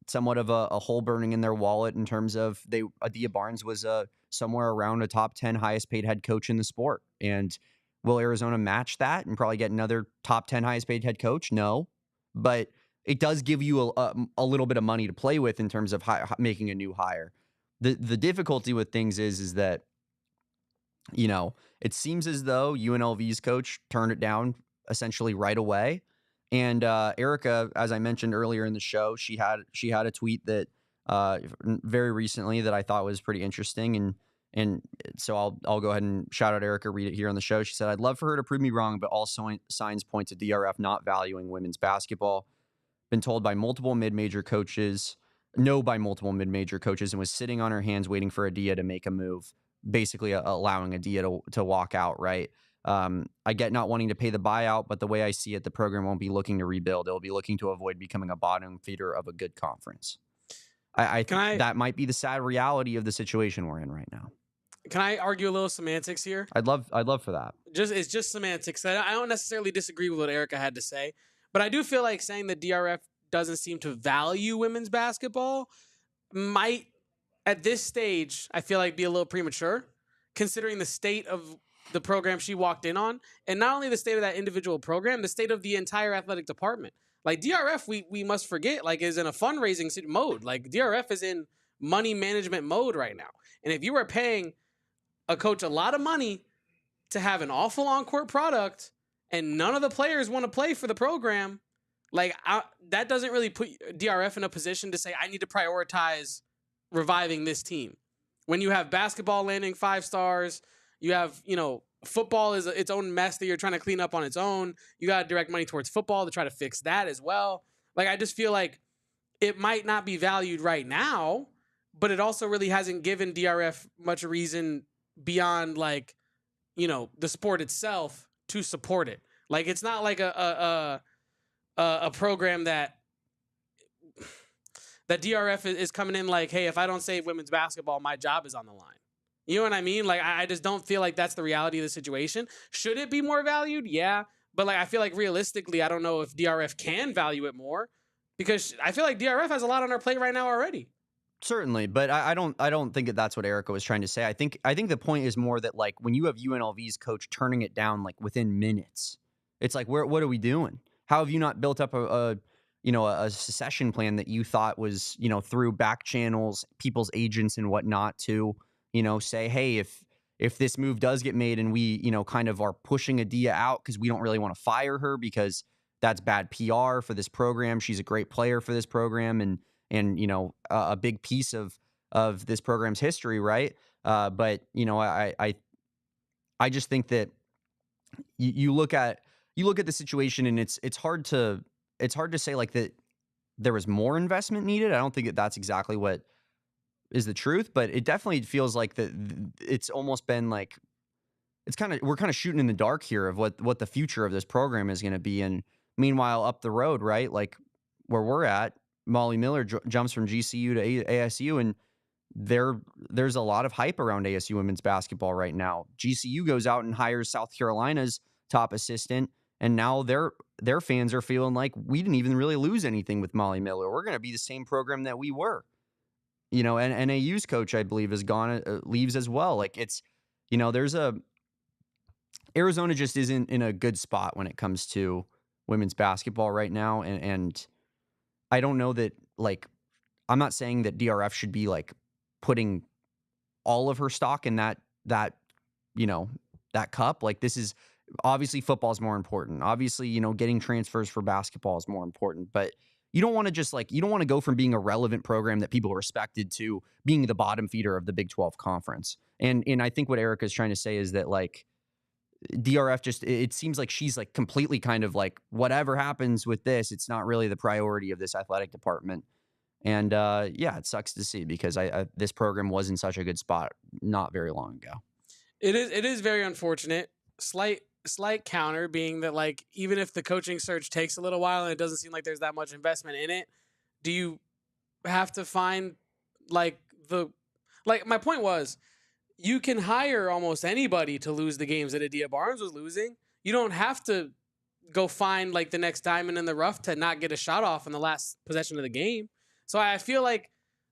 somewhat of a hole burning in their wallet in terms of Adia Barnes was somewhere around a top 10 highest paid head coach in the sport. And will Arizona match that and probably get another top 10 highest paid head coach? No, but it does give you a little bit of money to play with in terms of making a new hire. The difficulty with things is that, it seems as though UNLV's coach turned it down essentially right away. And Erica, as I mentioned earlier in the show, she had a tweet that very recently that I thought was pretty interesting, and so I'll go ahead and shout out Erica, read it here on the show. She said, "I'd love for her to prove me wrong, but all signs point to DRF not valuing women's basketball. Been told by multiple mid-major coaches, and was sitting on her hands waiting for Adia to make a move, basically allowing Adia to walk out, right? I get not wanting to pay the buyout, but the way I see it, the program won't be looking to rebuild. It'll be looking to avoid becoming a bottom feeder of a good conference." I think that might be the sad reality of the situation we're in right now. Can I argue a little semantics here? I'd love for that. It's just semantics. I don't necessarily disagree with what Erica had to say, but I do feel like saying that DRF doesn't seem to value women's basketball might, at this stage, I feel like be a little premature, considering the state of the program she walked in on, and not only the state of that individual program, the state of the entire athletic department. Like, DRF, we must forget, like, is in a fundraising mode. Like, DRF is in money management mode right now. And if you are paying a coach a lot of money to have an awful on-court product and none of the players want to play for the program, like, that doesn't really put DRF in a position to say, I need to prioritize reviving this team. When you have basketball landing 5 stars, you have, football is its own mess that you're trying to clean up on its own. You got to direct money towards football to try to fix that as well. Like, I just feel like it might not be valued right now, but it also really hasn't given DRF much reason beyond, like, the sport itself to support it. Like, it's not like a program that DRF is coming in like, hey, if I don't save women's basketball, my job is on the line. You know what I mean? Like, I just don't feel like that's the reality of the situation. Should it be more valued? Yeah. But, like, I feel like realistically, I don't know if DRF can value it more, because I feel like DRF has a lot on our plate right now already. Certainly, but I don't think that that's what Erica was trying to say. I think the point is more that, like, when you have UNLV's coach turning it down like within minutes, it's like, what are we doing? How have you not built up a succession plan that you thought was, through back channels, people's agents and whatnot, to, say, hey, if this move does get made and we, kind of are pushing Adia out because we don't really want to fire her because that's bad PR for this program. She's a great player for this program and a big piece of this program's history, right? But I just think that you look at the situation, and it's hard to say like that there was more investment needed. I don't think that that's exactly what is the truth, but it definitely feels like that it's almost been like we're kind of shooting in the dark here of what the future of this program is going to be. And meanwhile, up the road, right, like where we're at, Molly Miller jumps from GCU to ASU, and there's a lot of hype around ASU women's basketball right now. GCU goes out and hires South Carolina's top assistant, and now their fans are feeling like we didn't even really lose anything with Molly Miller. We're going to be the same program that we were. And NAU's coach, I believe, is gone, leaves as well. Like, it's, Arizona just isn't in a good spot when it comes to women's basketball right now, and I don't know that, like, I'm not saying that DRF should be like putting all of her stock in that cup. Like, this is obviously football is more important. Obviously, getting transfers for basketball is more important, but you don't want to just you don't want to go from being a relevant program that people respected to being the bottom feeder of the Big 12 conference. And I think what Erica is trying to say is that, like, DRF just, it seems like she's like completely kind of like, whatever happens with this, it's not really the priority of this athletic department. And it sucks to see, because this program was in such a good spot not very long ago. It is very unfortunate. Slight counter being that, like, even if the coaching search takes a little while and it doesn't seem like there's that much investment in it, do you have to find my point was, you can hire almost anybody to lose the games that Adia Barnes was losing. You don't have to go find like the next diamond in the rough to not get a shot off in the last possession of the game. So I feel like,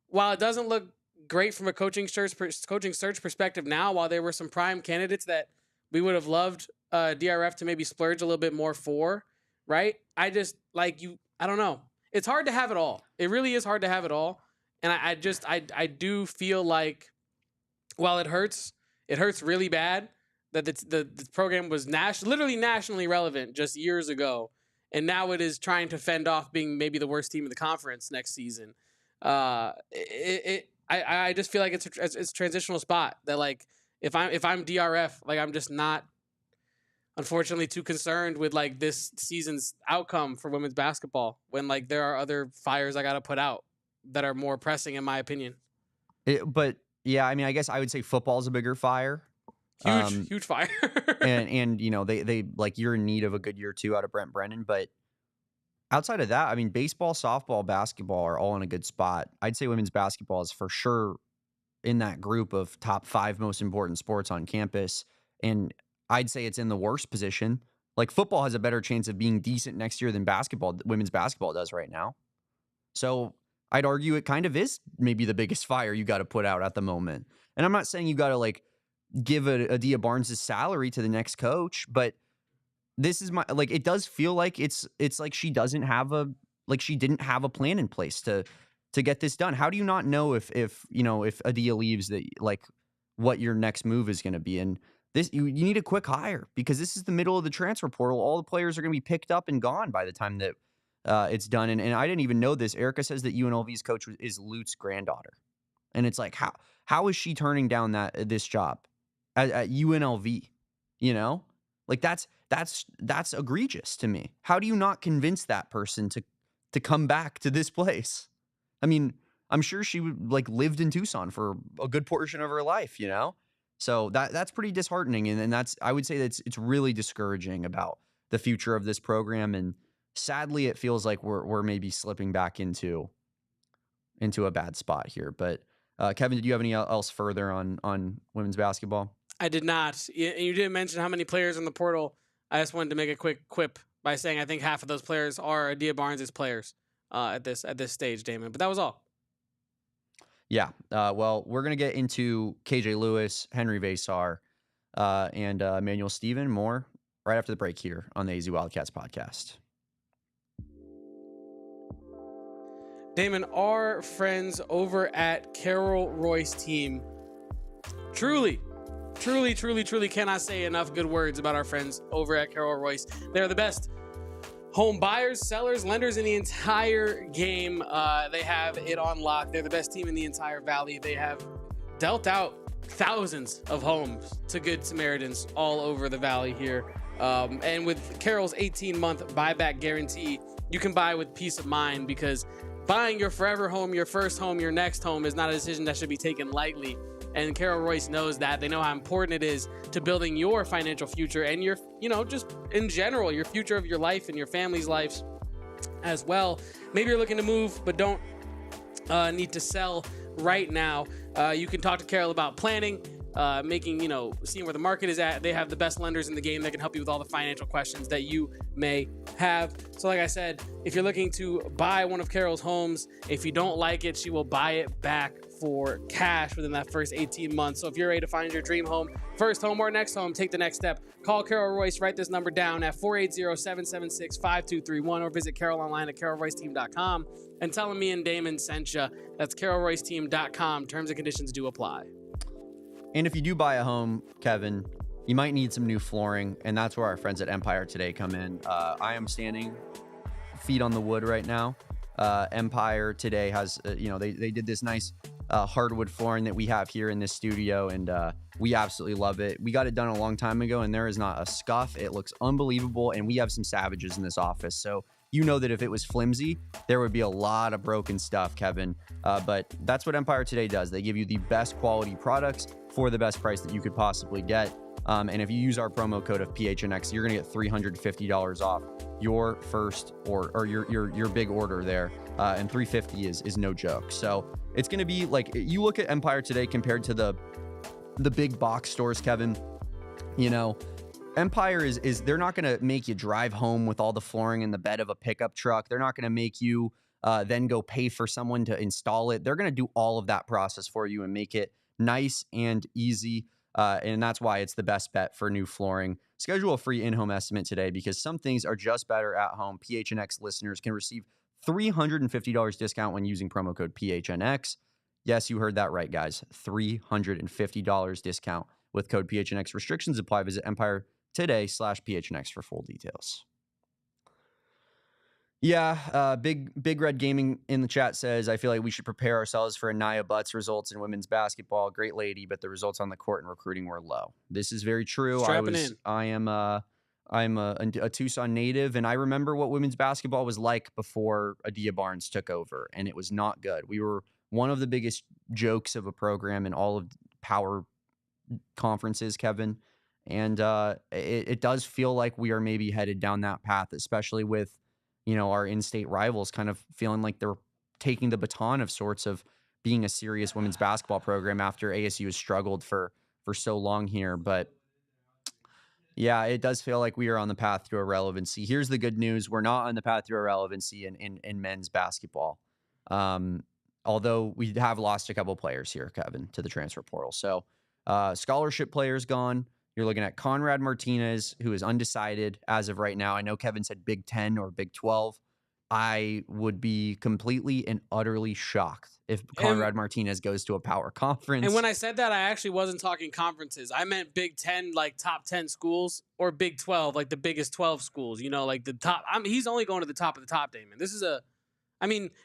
while it doesn't look great from a coaching search perspective now, while there were some prime candidates that we would have loved DRF to maybe splurge a little bit more for, right? I just, like, I don't know. It's hard to have it all. It really is hard to have it all. And I do feel like, while it hurts really bad that the program was literally nationally relevant just years ago, and now it is trying to fend off being maybe the worst team in the conference next season. I just feel like it's a transitional spot that, like, if I'm DRF, like, I'm just not, unfortunately, too concerned with like this season's outcome for women's basketball, when like there are other fires I got to put out that are more pressing, in my opinion. But yeah, I mean, I guess I would say football is a bigger fire. Huge fire. and they like, you're in need of a good year too out of Brent Brennan. But outside of that, I mean, baseball, softball, basketball are all in a good spot. I'd say women's basketball is for sure in that group of top 5 most important sports on campus. And I'd say it's in the worst position. Like, football has a better chance of being decent next year than women's basketball does right now. So I'd argue it kind of is maybe the biggest fire you got to put out at the moment. And I'm not saying you got to like give Adia Barnes' salary to the next coach, but this is it does feel like it's like she didn't have a plan in place to get this done. How do you not know if Adia leaves, that like what your next move is going to be? And this, you need a quick hire, because this is the middle of the transfer portal. All the players are going to be picked up and gone by the time that it's done. And I didn't even know this. Erica says that UNLV's coach is Lute's granddaughter. And it's like, how is she turning down this job at UNLV? You know, like that's egregious to me. How do you not convince that person to come back to this place? I mean, I'm sure she like lived in Tucson for a good portion of her life, you know? So that's pretty disheartening. And that's, I would say that it's really discouraging about the future of this program. And sadly, it feels like we're maybe slipping back into a bad spot here. But Kevin, did you have any else further on women's basketball? I did not. You didn't mention how many players in the portal. I just wanted to make a quick quip by saying I think half of those players are Adia Barnes' players at this stage, Damon. But that was all. Yeah. Well, we're going to get into KJ Lewis, Henri Veesaar, and Emmanuel Stephen more right after the break here on the AZ Wildcats podcast. Damon, our friends over at Carol Royse Team truly cannot say enough good words about our friends over at Carol Royse. They're the best home buyers, sellers, lenders in the entire game. They have it on lock. They're the best team in the entire valley. They have dealt out thousands of homes to Good Samaritans all over the valley here. And with Carol's 18-month buyback guarantee, you can buy with peace of mind, because buying your forever home, your first home, your next home is not a decision that should be taken lightly. And Carol Royse knows that. They know how important it is to building your financial future and your, just in general, your future of your life and your family's lives as well. Maybe you're looking to move, but don't need to sell right now. You can talk to Carol about planning, seeing where the market is at. They have the best lenders in the game that can help you with all the financial questions that you may have. So like I said, if you're looking to buy one of Carol's homes, if you don't like it, she will buy it back for cash within that first 18 months. So if you're ready to find your dream home, first home or next home, take the next step. Call Carol Royse. Write this number down at 480-776-5231, or visit Carol online at carolroyseteam.com and tell them me and Damon sent you. That's carolroyseteam.com. Terms and conditions do apply. And if you do buy a home, Kevin, you might need some new flooring, and that's where our friends at Empire Today come in. I am standing feet on the wood right now. Empire Today has, they did this nice hardwood flooring that we have here in this studio, and we absolutely love it. We got it done a long time ago, and there is not a scuff. It looks unbelievable, and we have some savages in this office. So you know that if it was flimsy, there would be a lot of broken stuff, Kevin. But that's what Empire Today does. They give you the best quality products for the best price that you could possibly get. And if you use our promo code of PHNX, you're going to get $350 off your first or your big order there. And $350 is no joke. So it's going to be like, you look at Empire Today compared to the big box stores, Kevin, Empire is they're not going to make you drive home with all the flooring in the bed of a pickup truck. They're not going to make you then go pay for someone to install it. They're going to do all of that process for you and make it nice and easy. And that's why it's the best bet for new flooring. Schedule a free in-home estimate today, because some things are just better at home. PHNX listeners can receive $350 discount when using promo code PHNX. Yes, you heard that right, guys. $350 discount with code PHNX. Restrictions apply. Visit Empire Today/PHNX for full details. Yeah, Big Red Gaming in the chat says, I feel like we should prepare ourselves for Anaya Butt's results in women's basketball. Great lady, but the results on the court and recruiting were low. This is very true. I'm a Tucson native, and I remember what women's basketball was like before Adia Barnes took over, and it was not good. We were one of the biggest jokes of a program in all of power conferences, Kevin. And it does feel like we are maybe headed down that path, especially with, our in-state rivals kind of feeling like they're taking the baton of sorts of being a serious women's basketball program after ASU has struggled for so long here. But yeah, it does feel like we are on the path to irrelevancy. Here's the good news. We're not on the path to irrelevancy in men's basketball. Although we have lost a couple players here, Kevin, to the transfer portal. So scholarship players gone. You're looking at Conrad Martinez, who is undecided as of right now. I know Kevin said Big 10 or Big 12. I would be completely and utterly shocked if Conrad Martinez goes to a power conference. And when I said that, I actually wasn't talking conferences. I meant Big 10, like top 10 schools, or Big 12, like the biggest 12 schools, like the top. He's only going to the top of the top, Damon.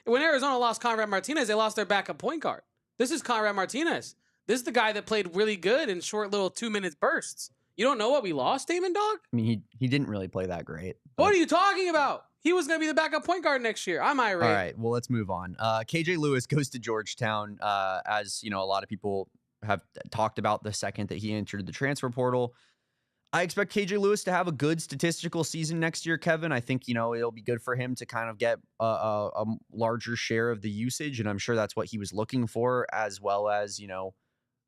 When Arizona lost Conrad Martinez, they lost their backup point guard. This is Conrad Martinez. This is the guy that played really good in short little 2-minute bursts. You don't know what we lost, Damon, dog? I mean, he didn't really play that great. What are you talking about? He was going to be the backup point guard next year. I'm irate. All right, well, let's move on. KJ Lewis goes to Georgetown, as a lot of people have talked about the second that he entered the transfer portal. I expect KJ Lewis to have a good statistical season next year, Kevin. I think, it'll be good for him to kind of get a larger share of the usage, and I'm sure that's what he was looking for, as well as,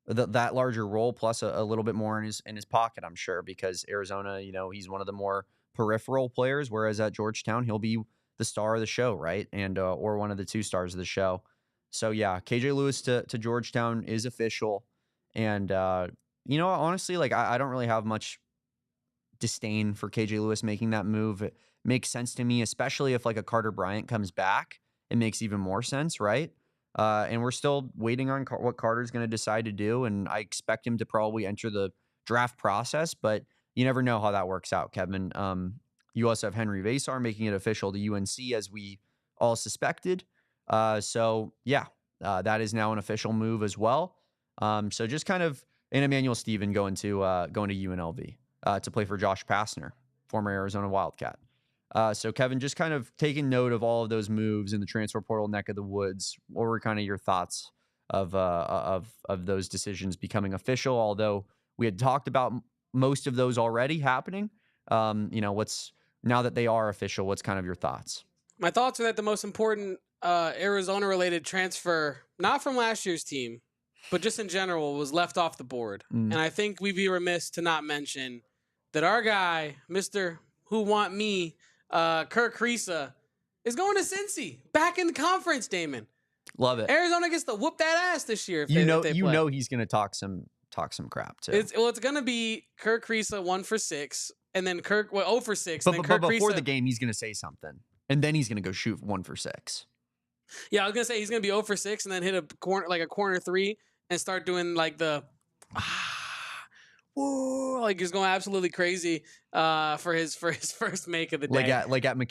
that larger role plus a little bit more in his pocket, I'm sure, because Arizona, he's one of the more peripheral players, whereas at Georgetown, he'll be the star of the show, right? And or one of the 2 stars of the show. So, yeah, KJ Lewis to Georgetown is official. And, honestly, like, I don't really have much disdain for KJ Lewis making that move. It makes sense to me, especially if like a Carter Bryant comes back. It makes even more sense, right? And we're still waiting on what Carter's going to decide to do, and I expect him to probably enter the draft process, but you never know how that works out, Kevin. You also have Henri Veesaar making it official to UNC, as we all suspected. So yeah, that is now an official move as well. So just kind of an Emmanuel Stephen going to UNLV. To play for Josh Pastner, former Arizona Wildcat. So, Kevin, just kind of taking note of all of those moves in the transfer portal neck of the woods. What were kind of your thoughts of those decisions becoming official? Although we had talked about most of those already happening, what's now that they are official? What's kind of your thoughts? My thoughts are that the most important Arizona-related transfer, not from last year's team, but just in general, was left off the board. And I think we'd be remiss to not mention that our guy, Mr. Who Want Me, Kirk Risa, is going to Cincy, back in the conference, Damon. Love it. Arizona gets to whoop that ass this year. If you they play. He's going to talk some crap too. It's going to be Kirk Risa 1 for 6, and then 0 for 6. But, then but Kirk before Risa, the game, he's going to say something, and then he's going to go shoot 1 for 6. Yeah, I was going to say he's going to be 0 for 6, and then hit a corner 3 and start doing like the whoa, like he's going absolutely crazy for his first make of the day.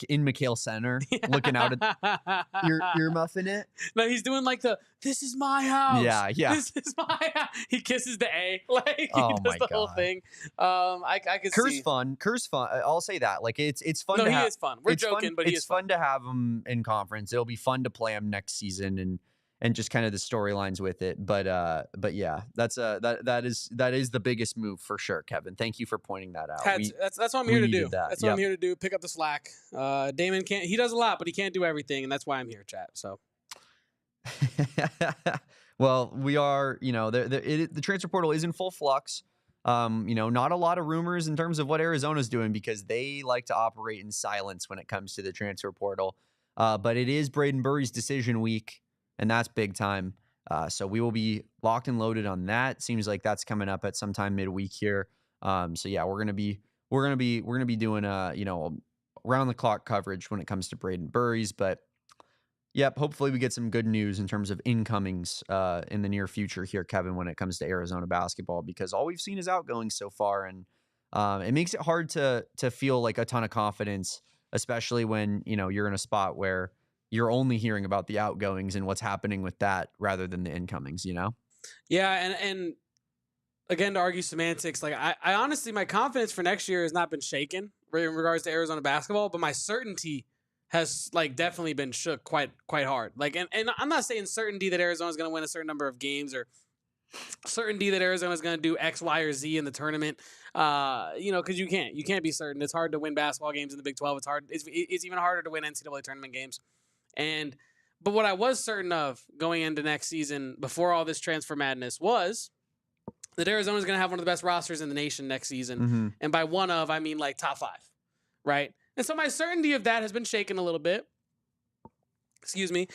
In McHale Center, looking out at you're muffing it. No, he's doing like this is my house. Yeah. This is my house. He kisses the A. Like he does the whole thing. I could see. Kerr's fun. I'll say that. Like it's fun. No, he is fun. We're joking, but it's fun to have him in conference. It'll be fun to play him next season and just kind of the storylines with it. But yeah, that is the biggest move for sure, Kevin. Thank you for pointing that out. That's what I'm here to do. That's what I'm here to do. Pick up the slack. Damon he does a lot, but he can't do everything, and that's why I'm here, chat. So. Well, we are, the transfer portal is in full flux. Not a lot of rumors in terms of what Arizona's doing because they like to operate in silence when it comes to the transfer portal. But it is Braden Burry's decision week. And that's big time. So we will be locked and loaded on that. Seems like that's coming up at sometime midweek here. So yeah, we're gonna be doing round the clock coverage when it comes to Braden Burry's. But yep, hopefully we get some good news in terms of incomings in the near future here, Kevin, when it comes to Arizona basketball, because all we've seen is outgoings so far, and it makes it hard to feel like a ton of confidence, especially when you're in a spot where you're only hearing about the outgoings and what's happening with that rather than the incomings, Yeah, and again, to argue semantics, like I honestly, my confidence for next year has not been shaken in regards to Arizona basketball, but my certainty has like definitely been shook quite hard. Like, and I'm not saying certainty that Arizona's going to win a certain number of games or certainty that Arizona's going to do X, Y, or Z in the tournament. Because you can't be certain. It's hard to win basketball games in the Big 12. It's hard. It's even harder to win NCAA tournament games. But what I was certain of going into next season before all this transfer madness was that Arizona is going to have one of the best rosters in the nation next season. Mm-hmm. And by one of, I mean like top 5, right? And so my certainty of that has been shaken a little bit. Excuse me.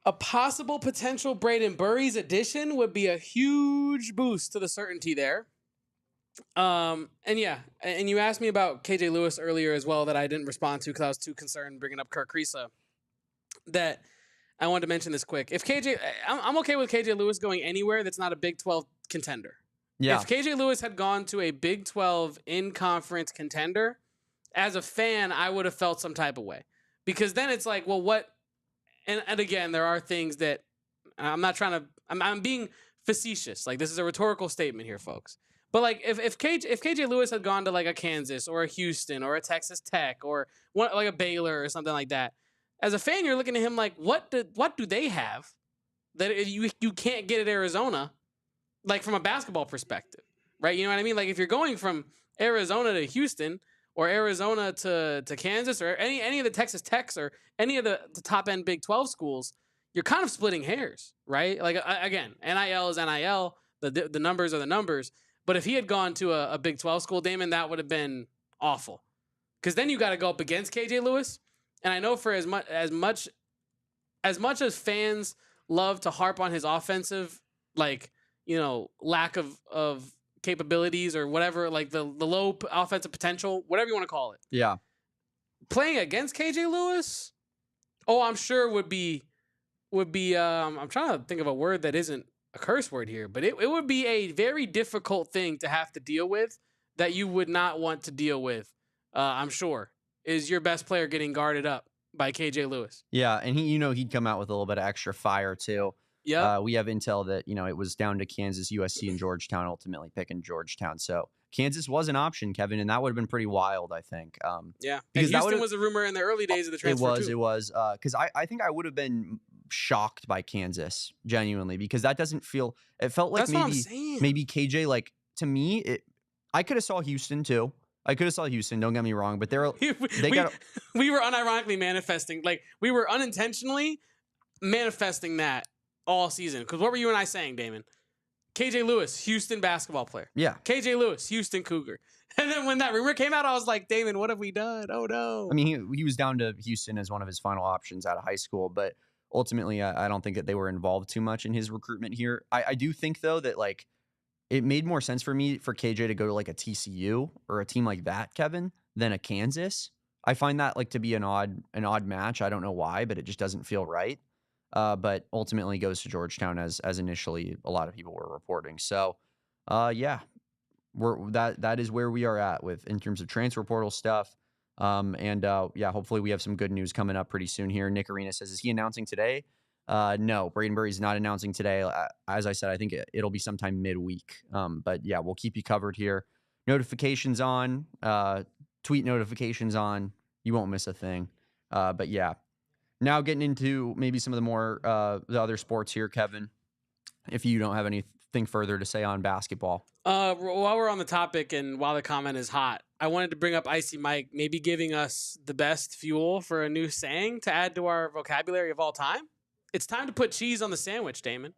A possible potential Braden Burry's addition would be a huge boost to the certainty there. And you asked me about KJ Lewis earlier as well that I didn't respond to because I was too concerned bringing up Kirk Risa. That I wanted to mention this quick. I'm okay with KJ Lewis going anywhere that's not a Big 12 contender. Yeah. If KJ Lewis had gone to a Big 12 in-conference contender, as a fan, I would have felt some type of way. Because then it's like, well, what? And again, there are things that I'm not trying to. I'm being facetious. Like, this is a rhetorical statement here, folks. But like, if KJ Lewis had gone to like a Kansas or a Houston or a Texas Tech or like a Baylor or something like that, as a fan, you're looking at him like, what do they have that you can't get at Arizona? Like, from a basketball perspective, right? You know what I mean? Like, if you're going from Arizona to Houston or Arizona to Kansas or any of the Texas Techs or any of the top end Big 12 schools, you're kind of splitting hairs, right? Like, again, NIL is NIL. The numbers are the numbers. But if he had gone to a Big 12 school, Damon, that would have been awful. Because then you got to go up against KJ Lewis. And I know for as much as fans love to harp on his offensive, like, you know, lack of capabilities or whatever, like the low offensive potential, whatever you want to call it. Yeah. Playing against KJ Lewis, I'm sure would be I'm trying to think of a word that isn't a curse word here, but it would be a very difficult thing to have to deal with that you would not want to deal with. I'm sure is your best player getting guarded up by KJ Lewis. Yeah, and he'd come out with a little bit of extra fire too. Yeah, we have intel that it was down to Kansas, USC, and Georgetown, ultimately picking Georgetown. So Kansas was an option, Kevin, and that would have been pretty wild, I think. Yeah, because Houston was a rumor in the early days of the transfer. It was because I think I would have been shocked by Kansas, genuinely, because that doesn't feel. It felt like maybe KJ, like, to me, I could have saw Houston too. Don't get me wrong, but we were unironically manifesting, like, we were unintentionally manifesting that all season. Because what were you and I saying, Damon? KJ Lewis, Houston basketball player. Yeah. KJ Lewis, Houston Cougar. And then when that rumor came out, I was like, Damon, what have we done? Oh, no. I mean, he was down to Houston as one of his final options out of high school, but ultimately, I don't think that they were involved too much in his recruitment here. I do think, though, that, like, it made more sense for me for KJ to go to like a TCU or a team like that, Kevin, than a Kansas. I find that, like, to be an odd match. I don't know why, but it just doesn't feel right. But ultimately goes to Georgetown as initially a lot of people were reporting. So, yeah, that is where we are at in terms of transfer portal stuff. Yeah, hopefully we have some good news coming up pretty soon here. Nick Arena says, is he announcing today? No, Bradenbury's not announcing today. As I said, I think it'll be sometime midweek. But yeah, we'll keep you covered here. Notifications on, tweet notifications on. You won't miss a thing. But yeah, now getting into maybe some of the more the other sports here, Kevin. If you don't have anything further to say on basketball. While we're on the topic and while the comment is hot, I wanted to bring up Icy Mike, maybe giving us the best fuel for a new saying to add to our vocabulary of all time. It's time to put cheese on the sandwich, Damon,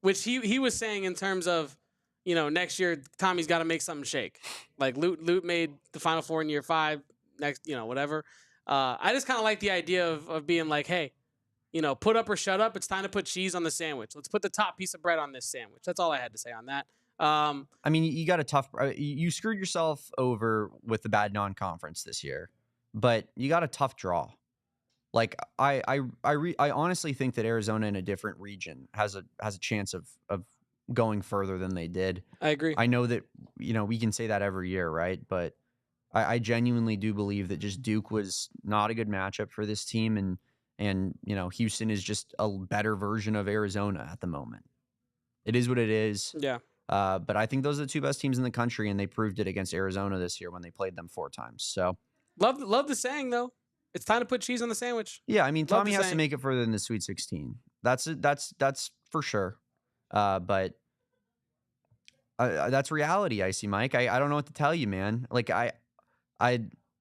which he was saying in terms of, next year, Tommy's got to make something shake. Like Lute made the Final Four in year 5, next, whatever. I just kind of like the idea of being like, hey, put up or shut up. It's time to put cheese on the sandwich. Let's put the top piece of bread on this sandwich. That's all I had to say on that. I mean, you got you screwed yourself over with the bad non-conference this year, but you got a tough draw. Like, I honestly think that Arizona in a different region has a chance of going further than they did. I agree. I know that, we can say that every year, right? But I genuinely do believe that just Duke was not a good matchup for this team, and Houston is just a better version of Arizona at the moment. It is what it is. Yeah. But I think those are the two best teams in the country, and they proved it against Arizona this year when they played them 4 times. So love the saying, though. It's time to put cheese on the sandwich. Yeah, I mean, Tommy has to make it further than the Sweet 16. That's for sure. But that's reality, Icy Mike. I don't know what to tell you, man. Like,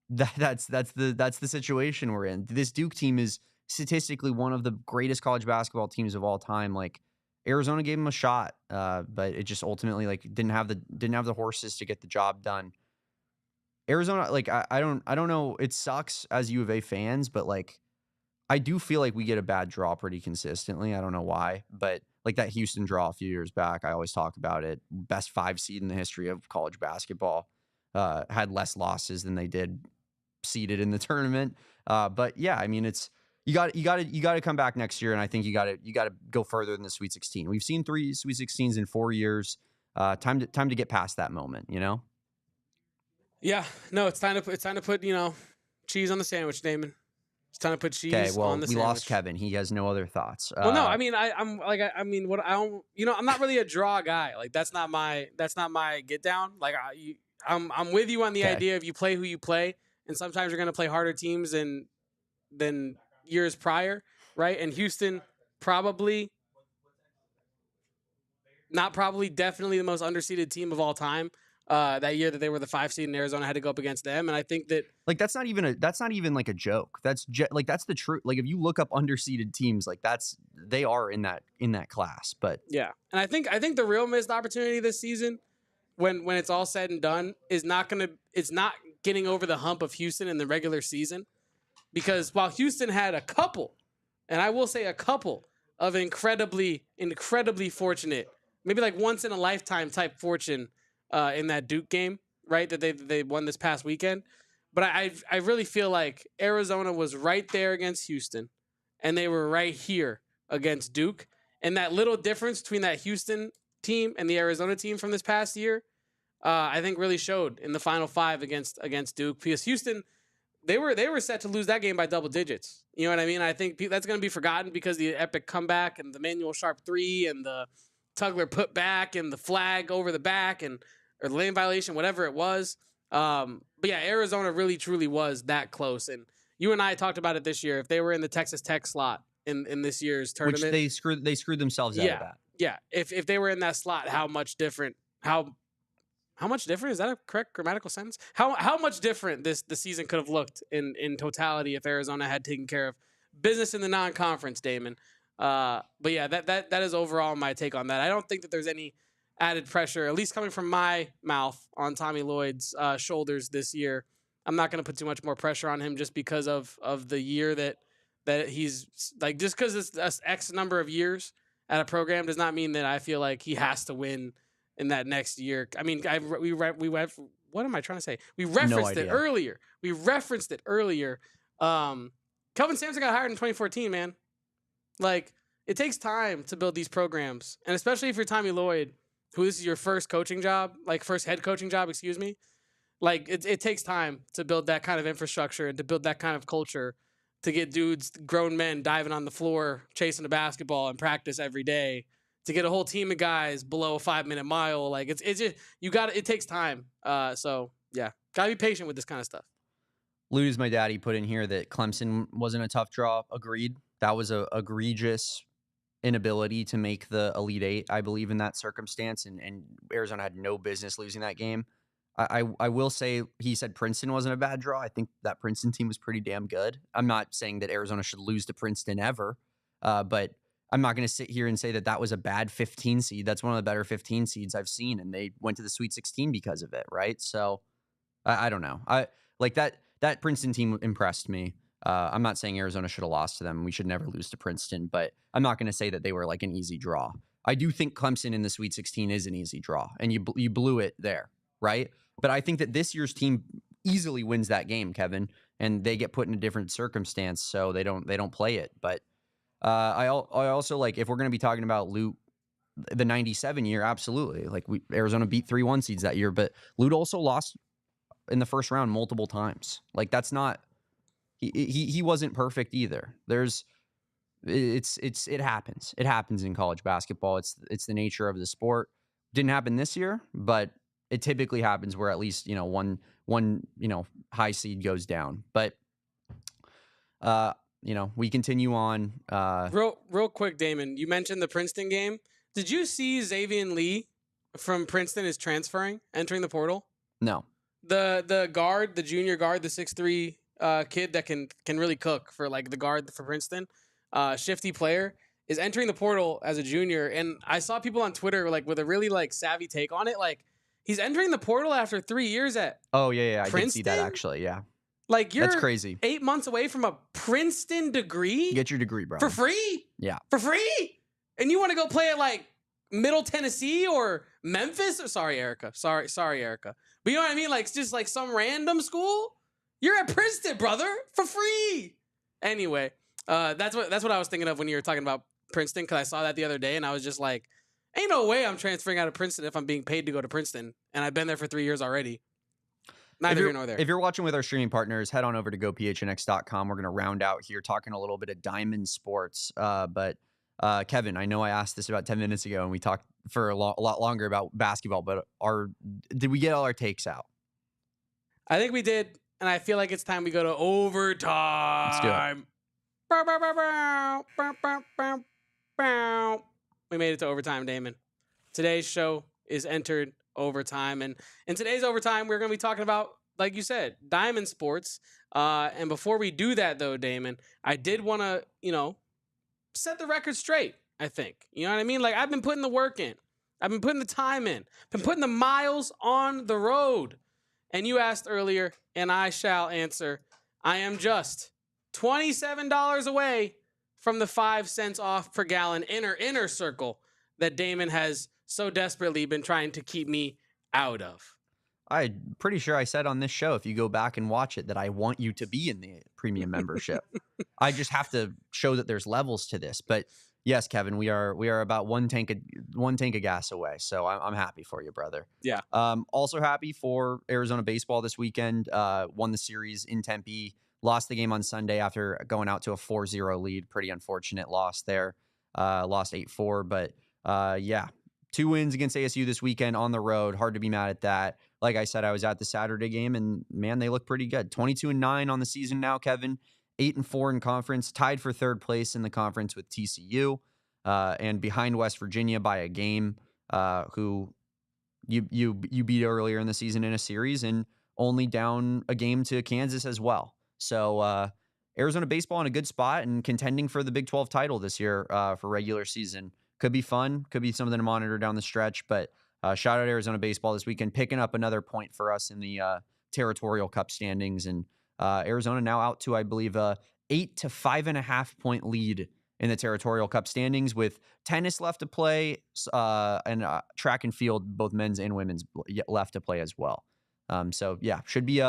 that's the situation we're in. This Duke team is statistically one of the greatest college basketball teams of all time. Like, Arizona gave them a shot, but it just ultimately, like, didn't have the horses to get the job done. Arizona, like, I don't know. It sucks as U of A fans, but, like, I do feel like we get a bad draw pretty consistently. I don't know why, but, like, that Houston draw a few years back, I always talk about it. Best 5 seed in the history of college basketball. Had less losses than they did seeded in the tournament. But yeah, I mean, it's you got to come back next year, and I think you got to go further than the Sweet 16. We've seen 3 Sweet 16s in 4 years. Time to get past that moment, Yeah. No, it's time to put cheese on the sandwich, Damon. It's trying to put Okay, cheese well, on the we sandwich. lost Kevin. He has no other thoughts. Well, no, I mean, I'm like, I mean, what I don't, I'm not really a draw guy. Like, that's not my get down. Like, I'm with you on the idea of you play who you play, and sometimes you're going to play harder teams than years prior, right? And Houston definitely the most underseeded team of all time. That year that they were the 5 seed and Arizona had to go up against them, and I think that like that's not even like a joke. That's like that's the truth. Like if you look up underseeded teams, like they are in that class. But yeah, and I think the real missed opportunity this season, when it's all said and done, it's not getting over the hump of Houston in the regular season, because while Houston had a couple, and I will say a couple of incredibly fortunate, maybe like once in a lifetime type fortune in that Duke game, right, that they won this past weekend. But I really feel like Arizona was right there against Houston, and they were right here against Duke. And that little difference between that Houston team and the Arizona team from this past year, I think really showed in the Final 5 against Duke, because Houston, they were set to lose that game by double digits. You know what I mean? I think that's going to be forgotten because the epic comeback and the Emmanuel Sharp 3 and the Tugler put back and the flag over the back or the lane violation, whatever it was. But yeah, Arizona really truly was that close. And you and I talked about it this year. If they were in the Texas Tech slot in this year's tournament, which they screwed themselves out of that. Yeah. If they were in that slot, how much different is that a correct grammatical sentence? How much different the season could have looked in totality if Arizona had taken care of business in the non-conference, Damon. But yeah, that is overall my take on that. I don't think that there's any added pressure, at least coming from my mouth, on Tommy Lloyd's shoulders this year. I'm not going to put too much more pressure on him just because of the year that he's like, just because it's X number of years at a program does not mean that I feel like he has to win in that next year. I mean, what am I trying to say? We referenced it earlier. Kelvin Sampson got hired in 2014, man. Like, it takes time to build these programs. And especially if you're Tommy Lloyd, who this is your first coaching job, like first head coaching job, excuse me. Like, it takes time to build that kind of infrastructure and to build that kind of culture, to get dudes, grown men, diving on the floor, chasing a basketball and practice every day, to get a whole team of guys below a 5-minute mile. Like, it's just, it takes time. So yeah, gotta be patient with this kind of stuff. Lose my daddy put in here that Clemson wasn't a tough draw. Agreed. That was a egregious inability to make the Elite Eight, I believe, in that circumstance, and Arizona had no business losing that game. I will say, he said Princeton wasn't a bad draw. I think that Princeton team was pretty damn good. I'm not saying that Arizona should lose to Princeton ever, but I'm not going to sit here and say that was a bad 15 seed. That's one of the better 15 seeds I've seen, and they went to the Sweet 16 because of it, right? So I don't know. I like that Princeton team impressed me. I'm not saying Arizona should have lost to them. We should never lose to Princeton, but I'm not going to say that they were like an easy draw. I do think Clemson in the Sweet 16 is an easy draw, and you blew it there, right? But I think that this year's team easily wins that game, Kevin, and they get put in a different circumstance, so they don't play it. But I also, like, if we're going to be talking about Lute, the 97 year, absolutely. Like, Arizona beat 3-1 seeds that year, but Lute also lost in the first round multiple times. Like, that's not, he wasn't perfect either. It happens. It happens in college basketball. It's the nature of the sport. Didn't happen this year, but it typically happens where at least, one high seed goes down. But we continue on. Real quick, Damon, you mentioned the Princeton game. Did you see Xavier Lee from Princeton is transferring, entering the portal? No. The guard, the junior guard, the 6'3" kid that can really cook for like the guard for Princeton, shifty player, is entering the portal as a junior. And I saw people on Twitter like with a really like savvy take on it. Like, he's entering the portal after 3 years at Princeton? I did see that actually. Yeah. Like, that's crazy. 8 months away from a Princeton degree. Get your degree, bro. For free? Yeah. For free? And you want to go play at like Middle Tennessee or Memphis? Sorry, Erica. Sorry, Erica. But you know what I mean? Like, it's just like some random school. You're at Princeton, brother, for free. Anyway, that's what I was thinking of when you were talking about Princeton, because I saw that the other day and I was just like, ain't no way I'm transferring out of Princeton if I'm being paid to go to Princeton, and I've been there for 3 years already. Neither here nor there. If you're watching with our streaming partners, head on over to gophnx.com. We're going to round out here talking a little bit of diamond sports. But Kevin, I know I asked this about 10 minutes ago, and we talked for a lot longer about basketball, but did we get all our takes out? I think we did, and I feel like it's time we go to overtime. Let's do it. We made it to overtime, Damon. Today's show is entered overtime, and in today's overtime, we're going to be talking about, like you said, diamond sports. And before we do that, though, Damon, I did want to, set the record straight. I think, you know what I mean? Like, I've been putting the work in. I've been putting the time in. Been putting the miles on the road. And you asked earlier, and I shall answer. I am just $27 away from the 5 cents off per gallon inner circle that Damon has so desperately been trying to keep me out of. I'm pretty sure I said on this show, if you go back and watch it, that I want you to be in the premium membership. I just have to show that there's levels to this. But yes, Kevin, we are about one tank of gas away. So I'm happy for you, brother. Yeah. Also happy for Arizona baseball this weekend. Won the series in Tempe. Lost the game on Sunday after going out to a 4-0 lead. Pretty unfortunate loss there. Lost 8-4. But yeah, 2 wins against ASU this weekend on the road. Hard to be mad at that. Like I said, I was at the Saturday game, and man, they look pretty good. 22-9 on the season now, Kevin. 8-4 in conference, tied for 3rd place in the conference with TCU, and behind West Virginia by a game. Who you beat earlier in the season in a series, and only down a game to Kansas as well. So Arizona baseball in a good spot and contending for the Big 12 title this year for regular season. Could be fun. Could be something to monitor down the stretch. But shout out Arizona baseball this weekend, picking up another point for us in the Territorial Cup standings. And Arizona now out to, I believe, 8 to 5.5 point lead in the Territorial Cup standings, with tennis left to play and track and field, both men's and women's, left to play as well. So yeah, should be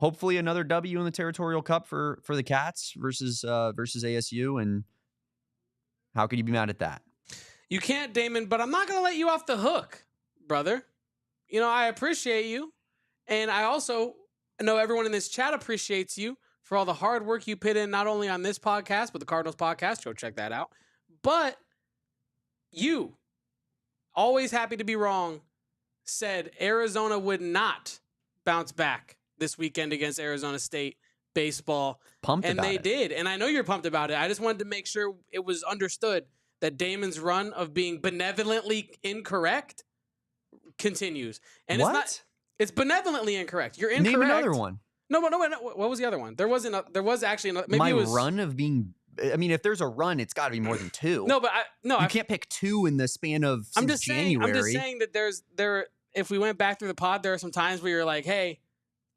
hopefully another W in the Territorial Cup for the Cats versus ASU. And how could you be mad at that? You can't, Damon, but I'm not going to let you off the hook, brother. I appreciate you. And I also know everyone in this chat appreciates you for all the hard work you put in, not only on this podcast, but the Cardinals podcast. Go check that out. But you, always happy to be wrong, said Arizona would not bounce back this weekend against Arizona State baseball. Pumped and about they it. did. And I know you're pumped about it. I just wanted to make sure it was understood that Damon's run of being benevolently incorrect continues. And it's benevolently incorrect. You're incorrect. Name another one. No. What was the other one? There was actually another. Maybe My it was run of being. I mean, if there's a run, it's got to be more than 2. No, but you can't pick 2 in the span of January. I'm just saying that if we went back through the pod, there are some times where you're like, hey,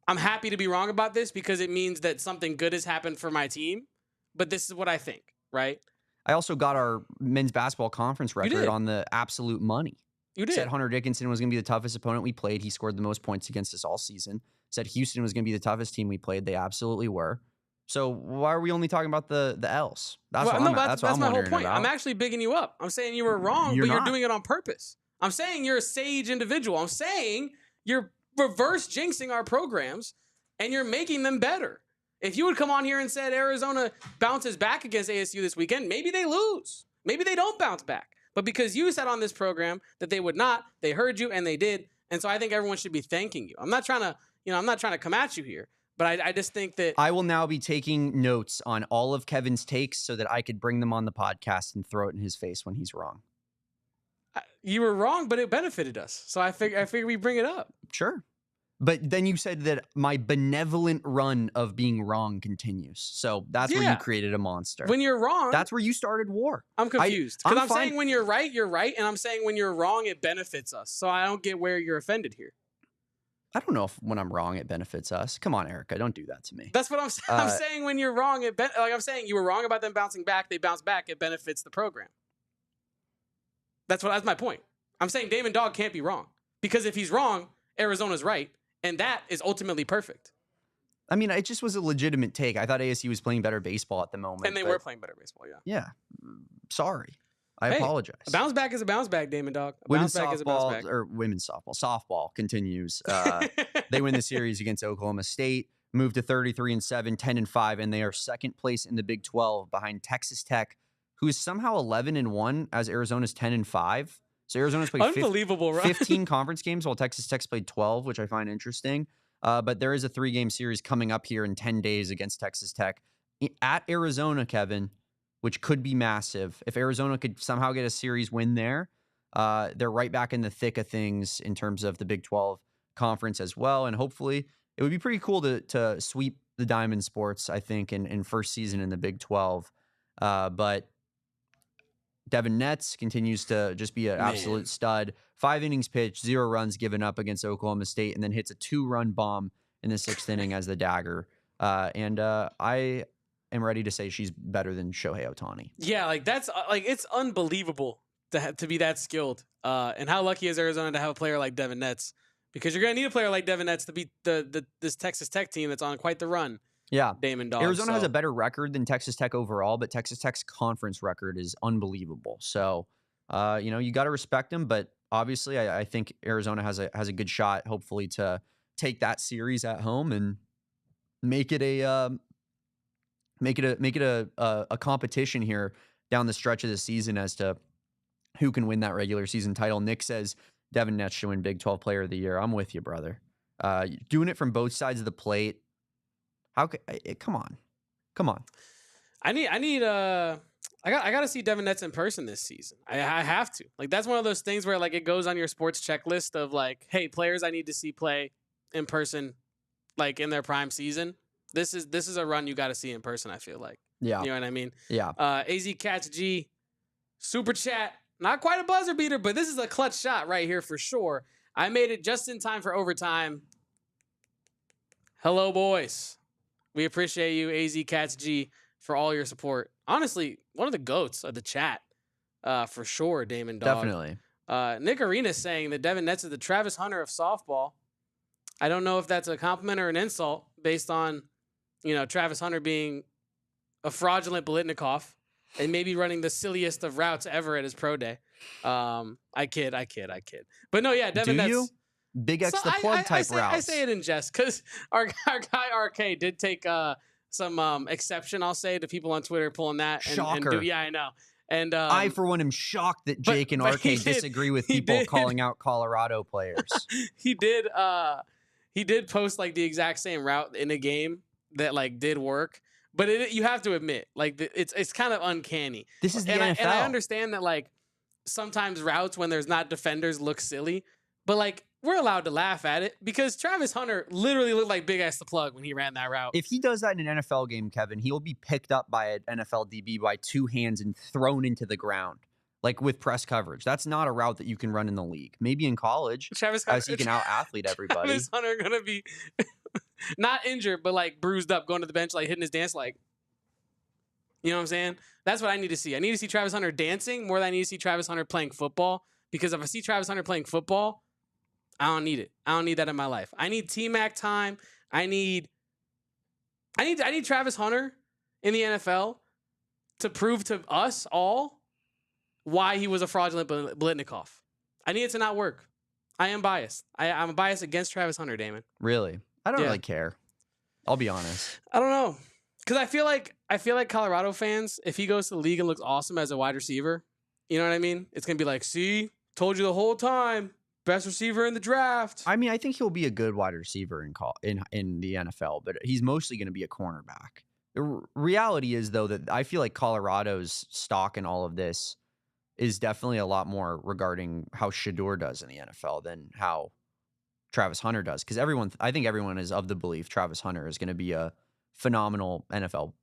I'm happy to be wrong about this because it means that something good has happened for my team. But this is what I think, right? I also got our men's basketball conference record on the absolute money. You did. Said Hunter Dickinson was going to be the toughest opponent we played. He scored the most points against us all season. Said Houston was going to be the toughest team we played. They absolutely were. So why are we only talking about the L's? That's my whole point. I'm actually bigging you up. I'm saying you were wrong, but you're doing it on purpose. I'm saying you're a sage individual. I'm saying you're reverse jinxing our programs, and you're making them better. If you would come on here and said Arizona bounces back against ASU this weekend, maybe they lose. Maybe they don't bounce back. But because you said on this program that they would not, they heard you and they did. And so I think everyone should be thanking you. I'm not trying to come at you here, but I just think that I will now be taking notes on all of Kevin's takes so that I could bring them on the podcast and throw it in his face when he's wrong. You were wrong, but it benefited us. So I figure we bring it up. Sure. But then you said that my benevolent run of being wrong continues. So that's where you created a monster. When you're wrong. That's where you started war. I'm confused. Because I'm saying when you're right, you're right. And I'm saying when you're wrong, it benefits us. So I don't get where you're offended here. I don't know if when I'm wrong, it benefits us. Come on, Erica. Don't do that to me. That's what I'm saying. I'm saying when you're wrong, I'm saying you were wrong about them bouncing back. They bounce back. It benefits the program. That's my point. I'm saying Damon Dog can't be wrong. Because if he's wrong, Arizona's right. And that is ultimately perfect. I mean, it just was a legitimate take. I thought ASU was playing better baseball at the moment. And they were playing better baseball, yeah. Yeah. Sorry. I apologize. A bounce back is a bounce back, Damon Dog. A bounce back is a bounce back. Or women's softball. Softball continues. They win the series against Oklahoma State, move to 33-7, 10-5, and they are second place in the Big 12 behind Texas Tech, who is somehow 11-1 as Arizona's 10-5. So Arizona's played unbelievable, 15 conference games while Texas Tech's played 12, which I find interesting. But there is a 3-game series coming up here in 10 days against Texas Tech at Arizona, Kevin, which could be massive. If Arizona could somehow get a series win there, they're right back in the thick of things in terms of the Big 12 conference as well. And hopefully it would be pretty cool to sweep the Diamond Sports, I think, in first season in the Big 12. But Devin Netz continues to just be an absolute stud. 5 innings pitched, 0 runs given up against Oklahoma State, and then hits a 2-run bomb in the 6th inning as the dagger. I am ready to say she's better than Shohei Ohtani. Yeah, like that's it's unbelievable to be that skilled. And how lucky is Arizona to have a player like Devin Netz? Because you're gonna need a player like Devin Netz to beat this Texas Tech team that's on quite the run. Yeah, Damon Dog. Arizona has a better record than Texas Tech overall, but Texas Tech's conference record is unbelievable. So, you got to respect them. But obviously, I think Arizona has a good shot, hopefully, to take that series at home and make it a competition here down the stretch of the season as to who can win that regular season title. Nick says Devin Netz should win Big 12 Player of the Year. I'm with you, brother. Doing it from both sides of the plate. Come on. I got to see Devin Netz in person this season. I have to. Like, that's one of those things where like it goes on your sports checklist of like, hey, players I need to see play in person, like in their prime season. This is a run you got to see in person, I feel like. Yeah. You know what I mean? Yeah. AZ Cats G, super chat. Not quite a buzzer beater, but this is a clutch shot right here for sure. I made it just in time for overtime. Hello, boys. We appreciate you, AZ Cats G, for all your support. Honestly, one of the GOATs of the chat, for sure, Damon Dog. Definitely. Nick Arenas saying that Devin Netz is the Travis Hunter of softball. I don't know if that's a compliment or an insult based on, Travis Hunter being a fraudulent Bolitnikoff and maybe running the silliest of routes ever at his pro day. I kid. But no, yeah, Devin Netz. Do you? Big X the plug type routes. I say it in jest because our guy RK did take some exception, I'll say, to people on Twitter pulling that. Shocker. Yeah, I know. And I, for one, am shocked that Jake and RK disagree with people calling out Colorado players. He did post like the exact same route in a game that like did work. But you have to admit, like it's kind of uncanny. This is the NFL. And I understand that like sometimes routes when there's not defenders look silly, but like we're allowed to laugh at it because Travis Hunter literally looked like Big X the Plug when he ran that route. If he does that in an NFL game, Kevin, he'll be picked up by an NFL DB by 2 hands and thrown into the ground, like with press coverage. That's not a route that you can run in the league. Maybe in college, as he can out-athlete everybody. Travis Hunter gonna be not injured, but like bruised up, going to the bench, like hitting his dance, like, you know what I'm saying? That's what I need to see. I need to see Travis Hunter dancing more than I need to see Travis Hunter playing football. Because if I see Travis Hunter playing football, I don't need it. I don't need that in my life. I need T-Mac time. I need Travis Hunter in the NFL to prove to us all why he was a fraudulent Bolitnikoff. I need it to not work. I am biased. I'm biased against Travis Hunter, Damon. Really? I don't really care. I'll be honest. I don't know. Because I feel like Colorado fans, if he goes to the league and looks awesome as a wide receiver, you know what I mean? It's going to be like, see, told you the whole time. Best receiver in the draft. I mean, I think he'll be a good wide receiver in the NFL, but he's mostly going to be a cornerback. The reality is, though, that I feel like Colorado's stock in all of this is definitely a lot more regarding how Shedeur does in the NFL than how Travis Hunter does. Because I think everyone is of the belief Travis Hunter is going to be a phenomenal NFL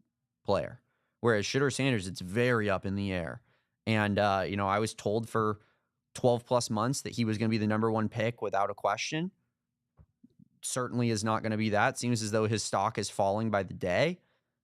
player. Whereas Shedeur Sanders, it's very up in the air. And, I was told for 12 plus months that he was going to be the number 1 pick without a question. Certainly is not going to be that. Seems as though his stock is falling by the day.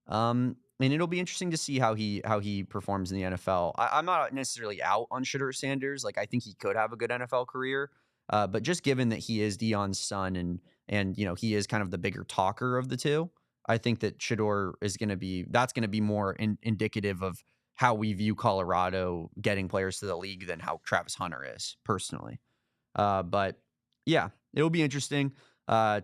And it'll be interesting to see how he performs in the NFL. I'm not necessarily out on Shedeur Sanders. Like, I think he could have a good NFL career. But just given that he is Deion's son and he is kind of the bigger talker of the two, I think that Shedeur is going to be more indicative of how we view Colorado getting players to the league than how Travis Hunter is personally. But yeah, it'll be interesting.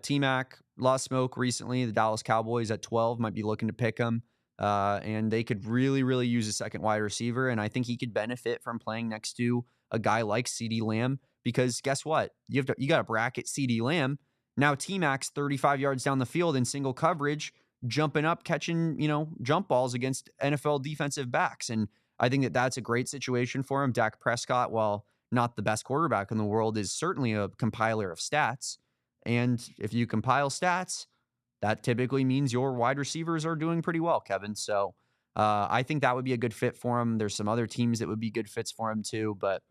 T-Mac lost smoke recently. The Dallas Cowboys at 12 might be looking to pick him. And they could really, really use a second wide receiver. And I think he could benefit from playing next to a guy like CeeDee Lamb, because guess what? You got to bracket CeeDee Lamb. Now T-Mac's 35 yards down the field in single coverage, jumping up, catching, jump balls against NFL defensive backs. And I think that that's a great situation for him. Dak Prescott, while not the best quarterback in the world, is certainly a compiler of stats. And if you compile stats, that typically means your wide receivers are doing pretty well, Kevin. So I think that would be a good fit for him. There's some other teams that would be good fits for him too. But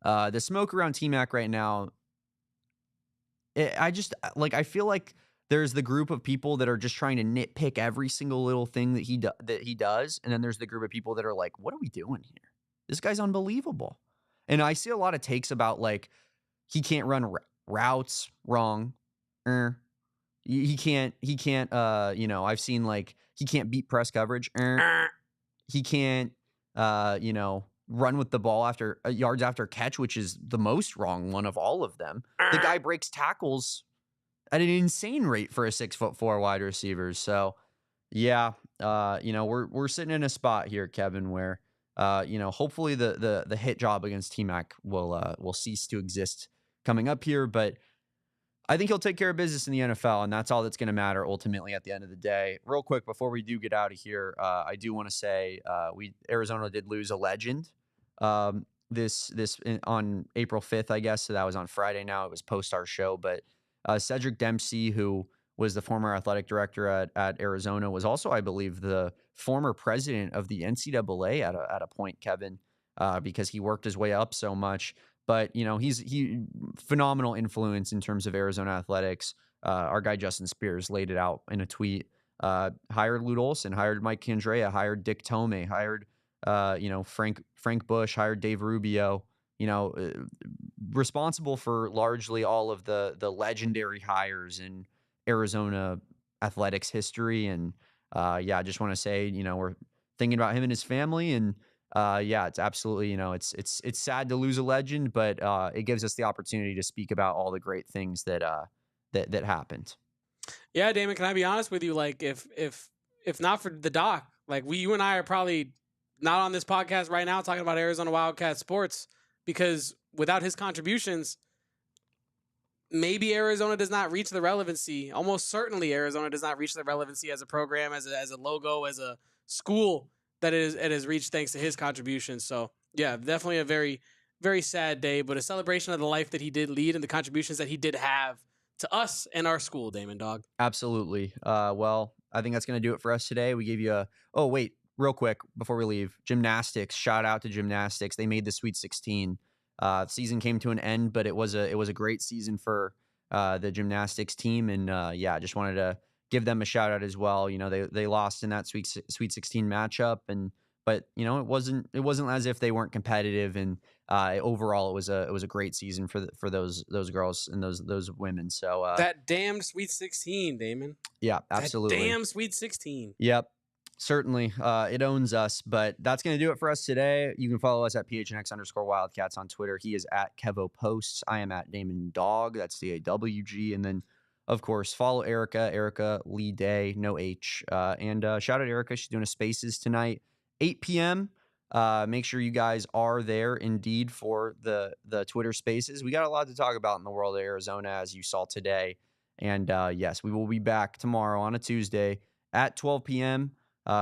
the smoke around T-Mac right now, I feel like there's the group of people that are just trying to nitpick every single little thing that he does. And then there's the group of people that are like, what are we doing here? This guy's unbelievable. And I see a lot of takes about like, he can't run routes wrong. He can't, I've seen like, he can't beat press coverage. He can't, run with the ball after yards after catch, which is the most wrong one of all of them. The guy breaks tackles at an insane rate for a 6'4" wide receiver. So yeah, we're sitting in a spot here, Kevin, where, hopefully the hit job against T-Mac will cease to exist coming up here, but I think he'll take care of business in the NFL, and that's all that's going to matter ultimately at the end of the day. Real quick, before we do get out of here, I do want to say Arizona did lose a legend this on April 5th, I guess. So that was on Friday now. It was post our show, but Cedric Dempsey, who was the former athletic director at Arizona, was also, I believe, the former president of the NCAA at a point, Kevin, because he worked his way up so much. But, he's phenomenal influence in terms of Arizona athletics. Our guy Justin Spears laid it out in a tweet. Hired Lute Olson, hired Mike Candrea, hired Dick Tomei, hired Frank Bush, hired Dave Rubio. Responsible for largely all of the legendary hires in Arizona athletics history. And I just want to say, we're thinking about him and his family. And it's absolutely, it's sad to lose a legend, but it gives us the opportunity to speak about all the great things that happened. Yeah, Damon, can I be honest with you? Like, if not for the doc, like you and I are probably not on this podcast right now talking about Arizona Wildcats sports, because without his contributions, maybe Arizona does not reach the relevancy. Almost certainly Arizona does not reach the relevancy as a program, as a logo, as a school that it has reached thanks to his contributions. So yeah, definitely a very, very sad day, but a celebration of the life that he did lead and the contributions that he did have to us and our school, Damon, dog. Absolutely. Well, I think that's going to do it for us today. We gave you real quick before we leave, gymnastics, shout out to gymnastics. They made the Sweet 16. The season came to an end, but it was a great season for the gymnastics team. And I just wanted to give them a shout out as well. They lost in that Sweet 16 matchup, but it wasn't as if they weren't competitive. And overall, it was a great season for those girls and those women. So that damn Sweet 16, Damon. Yeah, absolutely. That damn Sweet 16. Yep. Certainly, it owns us, but that's going to do it for us today. You can follow us at PHNX_Wildcats on Twitter. He is at Kevo Posts. I am at Damon Dog. That's DAWG. And then, of course, follow Erica Lee Day, no H. And shout out Erica. She's doing a Spaces tonight, 8 p.m. Make sure you guys are there indeed for the Twitter Spaces. We got a lot to talk about in the world of Arizona, as you saw today. And yes, we will be back tomorrow on a Tuesday at 12 p.m.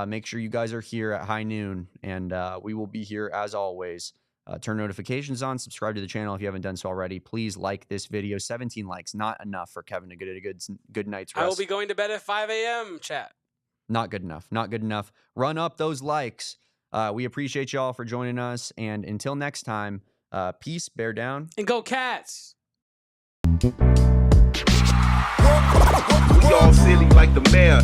Make sure you guys are here at high noon, and we will be here as always. Turn notifications on, subscribe to the channel if you haven't done so already. Please like this video. 17 likes, not enough for Kevin to get a good night's rest. I will be going to bed at 5 a.m., chat. Not good enough. Not good enough. Run up those likes. We appreciate y'all for joining us, and until next time, peace, bear down. And go Cats! We all silly like the mayor.